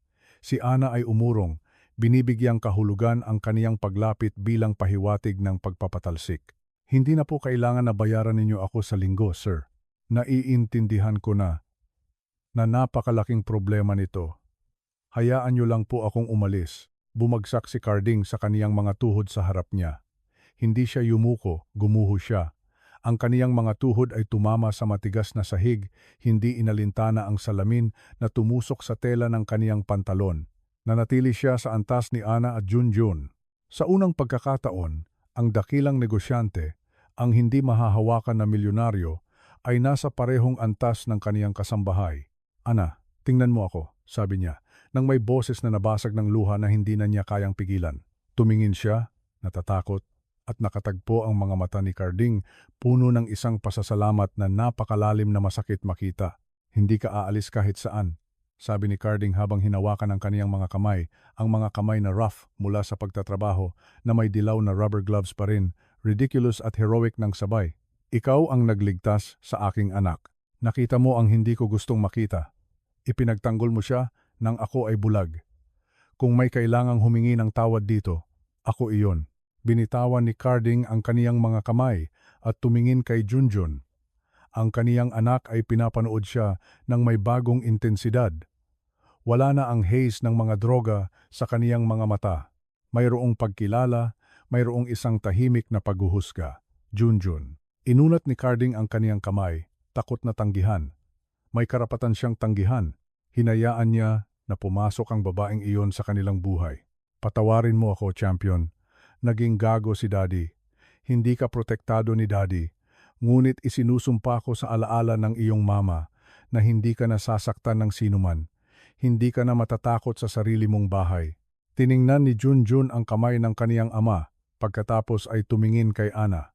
Si Ana ay umurong, binibigyang kahulugan ang kaniyang paglapit bilang pahiwatig ng pagpapatalsik. "Hindi na po kailangan na bayaran ninyo ako sa linggo, sir. Naiintindihan ko na napakalaking problema nito. Hayaan niyo lang po akong umalis." Bumagsak si Carding sa kaniyang mga tuhod sa harap niya. Hindi siya yumuko, gumuho siya. Ang kaniyang mga tuhod ay tumama sa matigas na sahig, hindi inalintana ang salamin na tumusok sa tela ng kaniyang pantalon. Nanatili siya sa antas ni Ana at Junjun. Sa unang pagkakataon, ang dakilang negosyante, ang hindi mahahawakan na milyonaryo, ay nasa parehong antas ng kaniyang kasambahay. "Ana, tingnan mo ako," sabi niya, nang may boses na nabasag ng luha na hindi na niya kayang pigilan. Tumingin siya, natatakot, at nakatagpo ang mga mata ni Carding, puno ng isang pasasalamat na napakalalim na masakit makita. "Hindi ka aalis kahit saan," sabi ni Carding habang hinawakan ang kaniyang mga kamay, ang mga kamay na rough mula sa pagtatrabaho na may dilaw na rubber gloves pa rin, ridiculous at heroic ng sabay. "Ikaw ang nagligtas sa aking anak. Nakita mo ang hindi ko gustong makita. Ipinagtanggol mo siya nang ako ay bulag. Kung may kailangang humingi ng tawad dito, ako iyon." Binitawan ni Carding ang kaniyang mga kamay at tumingin kay Junjun. Ang kaniyang anak ay pinapanood siya ng may bagong intensidad. Wala na ang haze ng mga droga sa kaniyang mga mata. Mayroong pagkilala, mayroong isang tahimik na paghuhusga. "Junjun." Inunat ni Carding ang kaniyang kamay, takot na tanggihan. May karapatan siyang tanggihan. Hinayaan niya na pumasok ang babaeng iyon sa kanilang buhay. "Patawarin mo ako, champion. Naging gago si Daddy. Hindi ka protektado ni Daddy. Ngunit isinusumpa ko sa alaala ng iyong mama na hindi ka nasasaktan ng sinuman. Hindi ka na matatakot sa sarili mong bahay." Tiningnan ni Junjun ang kamay ng kaniyang ama, pagkatapos ay tumingin kay Ana.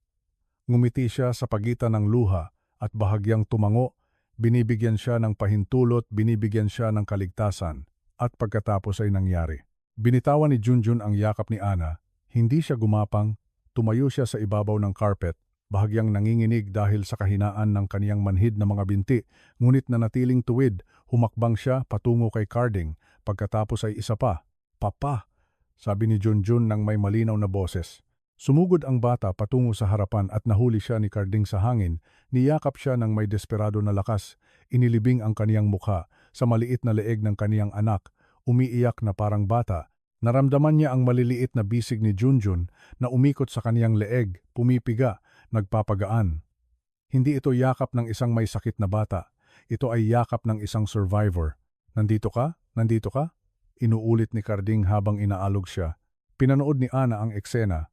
Ngumiti siya sa pagitan ng luha at bahagyang tumango, binibigyan siya ng pahintulot, binibigyan siya ng kaligtasan, at pagkatapos ay nangyari. Binitawan ni Junjun ang yakap ni Ana. Hindi siya gumapang, tumayo siya sa ibabaw ng carpet, bahagyang nanginginig dahil sa kahinaan ng kaniyang manhid na mga binti, ngunit nanatiling tuwid, humakbang siya patungo kay Carding, pagkatapos ay isa pa. "Papa," sabi ni Junjun ng may malinaw na boses. Sumugod ang bata patungo sa harapan at nahuli siya ni Carding sa hangin, niyakap siya ng may desperado na lakas, inilibing ang kaniyang mukha sa maliit na leeg ng kaniyang anak, umiiyak na parang bata. Naramdaman niya ang maliliit na bisig ni Junjun na umikot sa kaniyang leeg, pumipiga, nagpapagaan. Hindi ito yakap ng isang may sakit na bata. Ito ay yakap ng isang survivor. Nandito ka? Nandito ka? Inuulit ni Carding habang inaalog siya. Pinanood ni Ana ang eksena.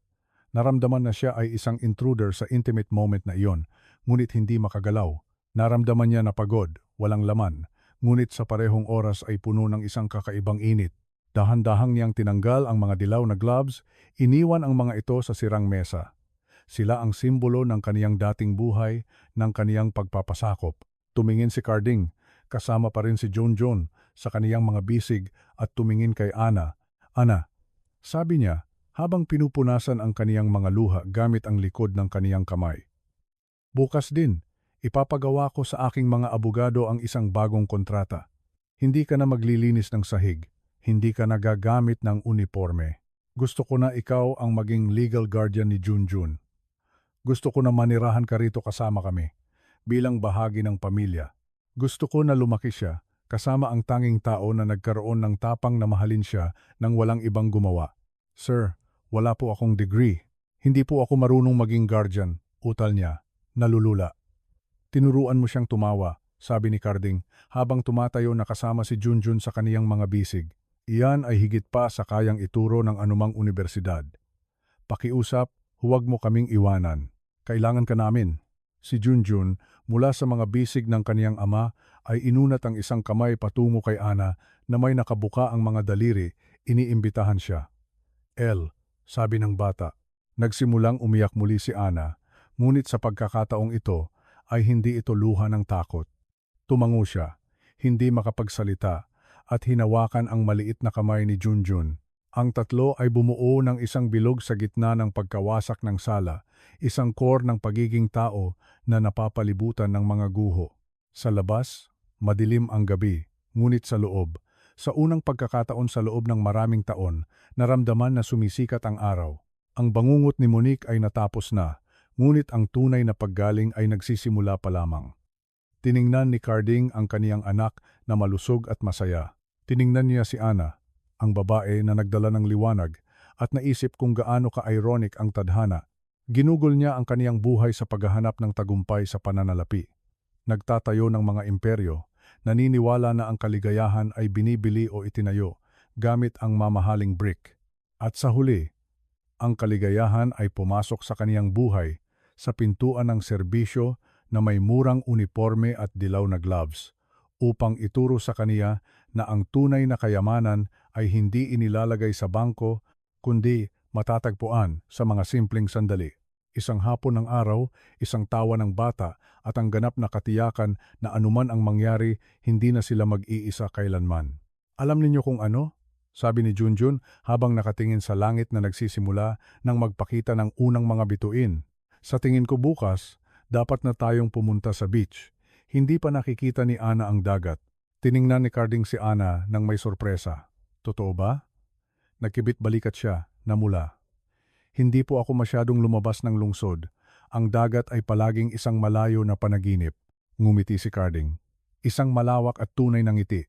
Naramdaman na siya ay isang intruder sa intimate moment na iyon, ngunit hindi makagalaw. Naramdaman niya na pagod, walang laman, ngunit sa parehong oras ay puno ng isang kakaibang init. Dahan-dahang niyang tinanggal ang mga dilaw na gloves, iniwan ang mga ito sa sirang mesa. Sila ang simbolo ng kaniyang dating buhay, ng kaniyang pagpapasakop. Tumingin si Carding, kasama pa rin si Junjun sa kaniyang mga bisig at tumingin kay Ana. Ana, sabi niya, habang pinupunasan ang kaniyang mga luha gamit ang likod ng kaniyang kamay. Bukas din, ipapagawa ko sa aking mga abogado ang isang bagong kontrata. Hindi ka na maglilinis ng sahig. Hindi ka nagagamit ng uniforme. Gusto ko na ikaw ang maging legal guardian ni Junjun. Gusto ko na manirahan ka rito kasama kami, bilang bahagi ng pamilya. Gusto ko na lumaki siya, kasama ang tanging tao na nagkaroon ng tapang na mahalin siya nang walang ibang gumawa. Sir, wala po akong degree. Hindi po ako marunong maging guardian, utal niya, nalulula. Tinuruan mo siyang tumawa, sabi ni Carding, habang tumatayo na kasama si Junjun sa kaniyang mga bisig. Iyan ay higit pa sa kayang ituro ng anumang unibersidad. Pakiusap, huwag mo kaming iwanan. Kailangan ka namin. Si Junjun, mula sa mga bisig ng kaniyang ama, ay inunat ang isang kamay patungo kay Ana na may nakabuka ang mga daliri, iniimbitahan siya. Sabi ng bata. Nagsimulang umiyak muli si Ana, ngunit sa pagkakataong ito ay hindi ito luha ng takot. Tumango siya, hindi makapagsalita, at hinawakan ang maliit na kamay ni Junjun. Ang tatlo ay bumuo ng isang bilog sa gitna ng pagkawasak ng sala, isang core ng pagiging tao na napapalibutan ng mga guho. Sa labas, madilim ang gabi, ngunit sa loob, sa unang pagkakataon sa loob ng maraming taon, naramdaman na sumisikat ang araw. Ang bangungot ni Monique ay natapos na, ngunit ang tunay na paggaling ay nagsisimula pa lamang. Tiningnan ni Carding ang kaniyang anak na malusog at masaya. Tiningnan niya si Ana, ang babae na nagdala ng liwanag, at naisip kung gaano ka-ironic ang tadhana. Ginugol niya ang kaniyang buhay sa paghahanap ng tagumpay sa pananalapi. Nagtatayo ng mga imperyo, naniniwala na ang kaligayahan ay binibili o itinayo gamit ang mamahaling brick. At sa huli, ang kaligayahan ay pumasok sa kaniyang buhay sa pintuan ng serbisyo na may murang uniforme at dilaw na gloves, upang ituro sa kaniya na ang tunay na kayamanan ay hindi inilalagay sa bangko, kundi matatagpuan sa mga simpleng sandali. Isang hapon ng araw, isang tawa ng bata, at ang ganap na katiyakan na anuman ang mangyari, hindi na sila mag-iisa kailanman. Alam ninyo kung ano? Sabi ni Junjun habang nakatingin sa langit na nagsisimula nang magpakita ng unang mga bituin. Sa tingin ko bukas, dapat na tayong pumunta sa beach. Hindi pa nakikita ni Ana ang dagat. Tiningnan ni Carding si Ana nang may sorpresa. Totoo ba? Nagkibit balikat siya, namula. Hindi po ako masyadong lumabas ng lungsod. Ang dagat ay palaging isang malayo na panaginip. Ngumiti si Carding. Isang malawak at tunay na ngiti.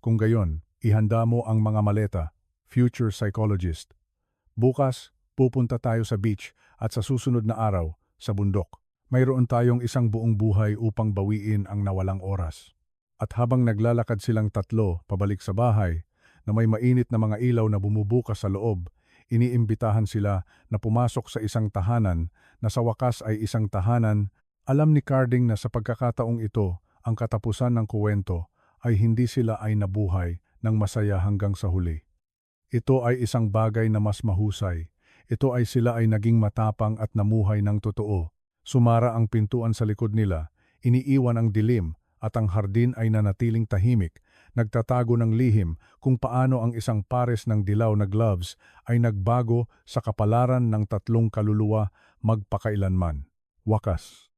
Kung gayon, ihanda mo ang mga maleta, future psychologist. Bukas, pupunta tayo sa beach at sa susunod na araw, sa bundok. Mayroon tayong isang buong buhay upang bawiin ang nawalang oras. At habang naglalakad silang tatlo pabalik sa bahay, na may mainit na mga ilaw na bumubukas sa loob, iniimbitahan sila na pumasok sa isang tahanan na sa wakas ay isang tahanan. Alam ni Carding na sa pagkakataong ito, ang katapusan ng kuwento ay hindi sila ay nabuhay ng masaya hanggang sa huli. Ito ay isang bagay na mas mahusay. Ito ay sila ay naging matapang at namuhay ng totoo. Sumara ang pintuan sa likod nila, iniiwan ang dilim, at ang hardin ay nanatiling tahimik, nagtatago ng lihim kung paano ang isang pares ng dilaw na gloves ay nagbago sa kapalaran ng tatlong kaluluwa magpakailanman. Wakas.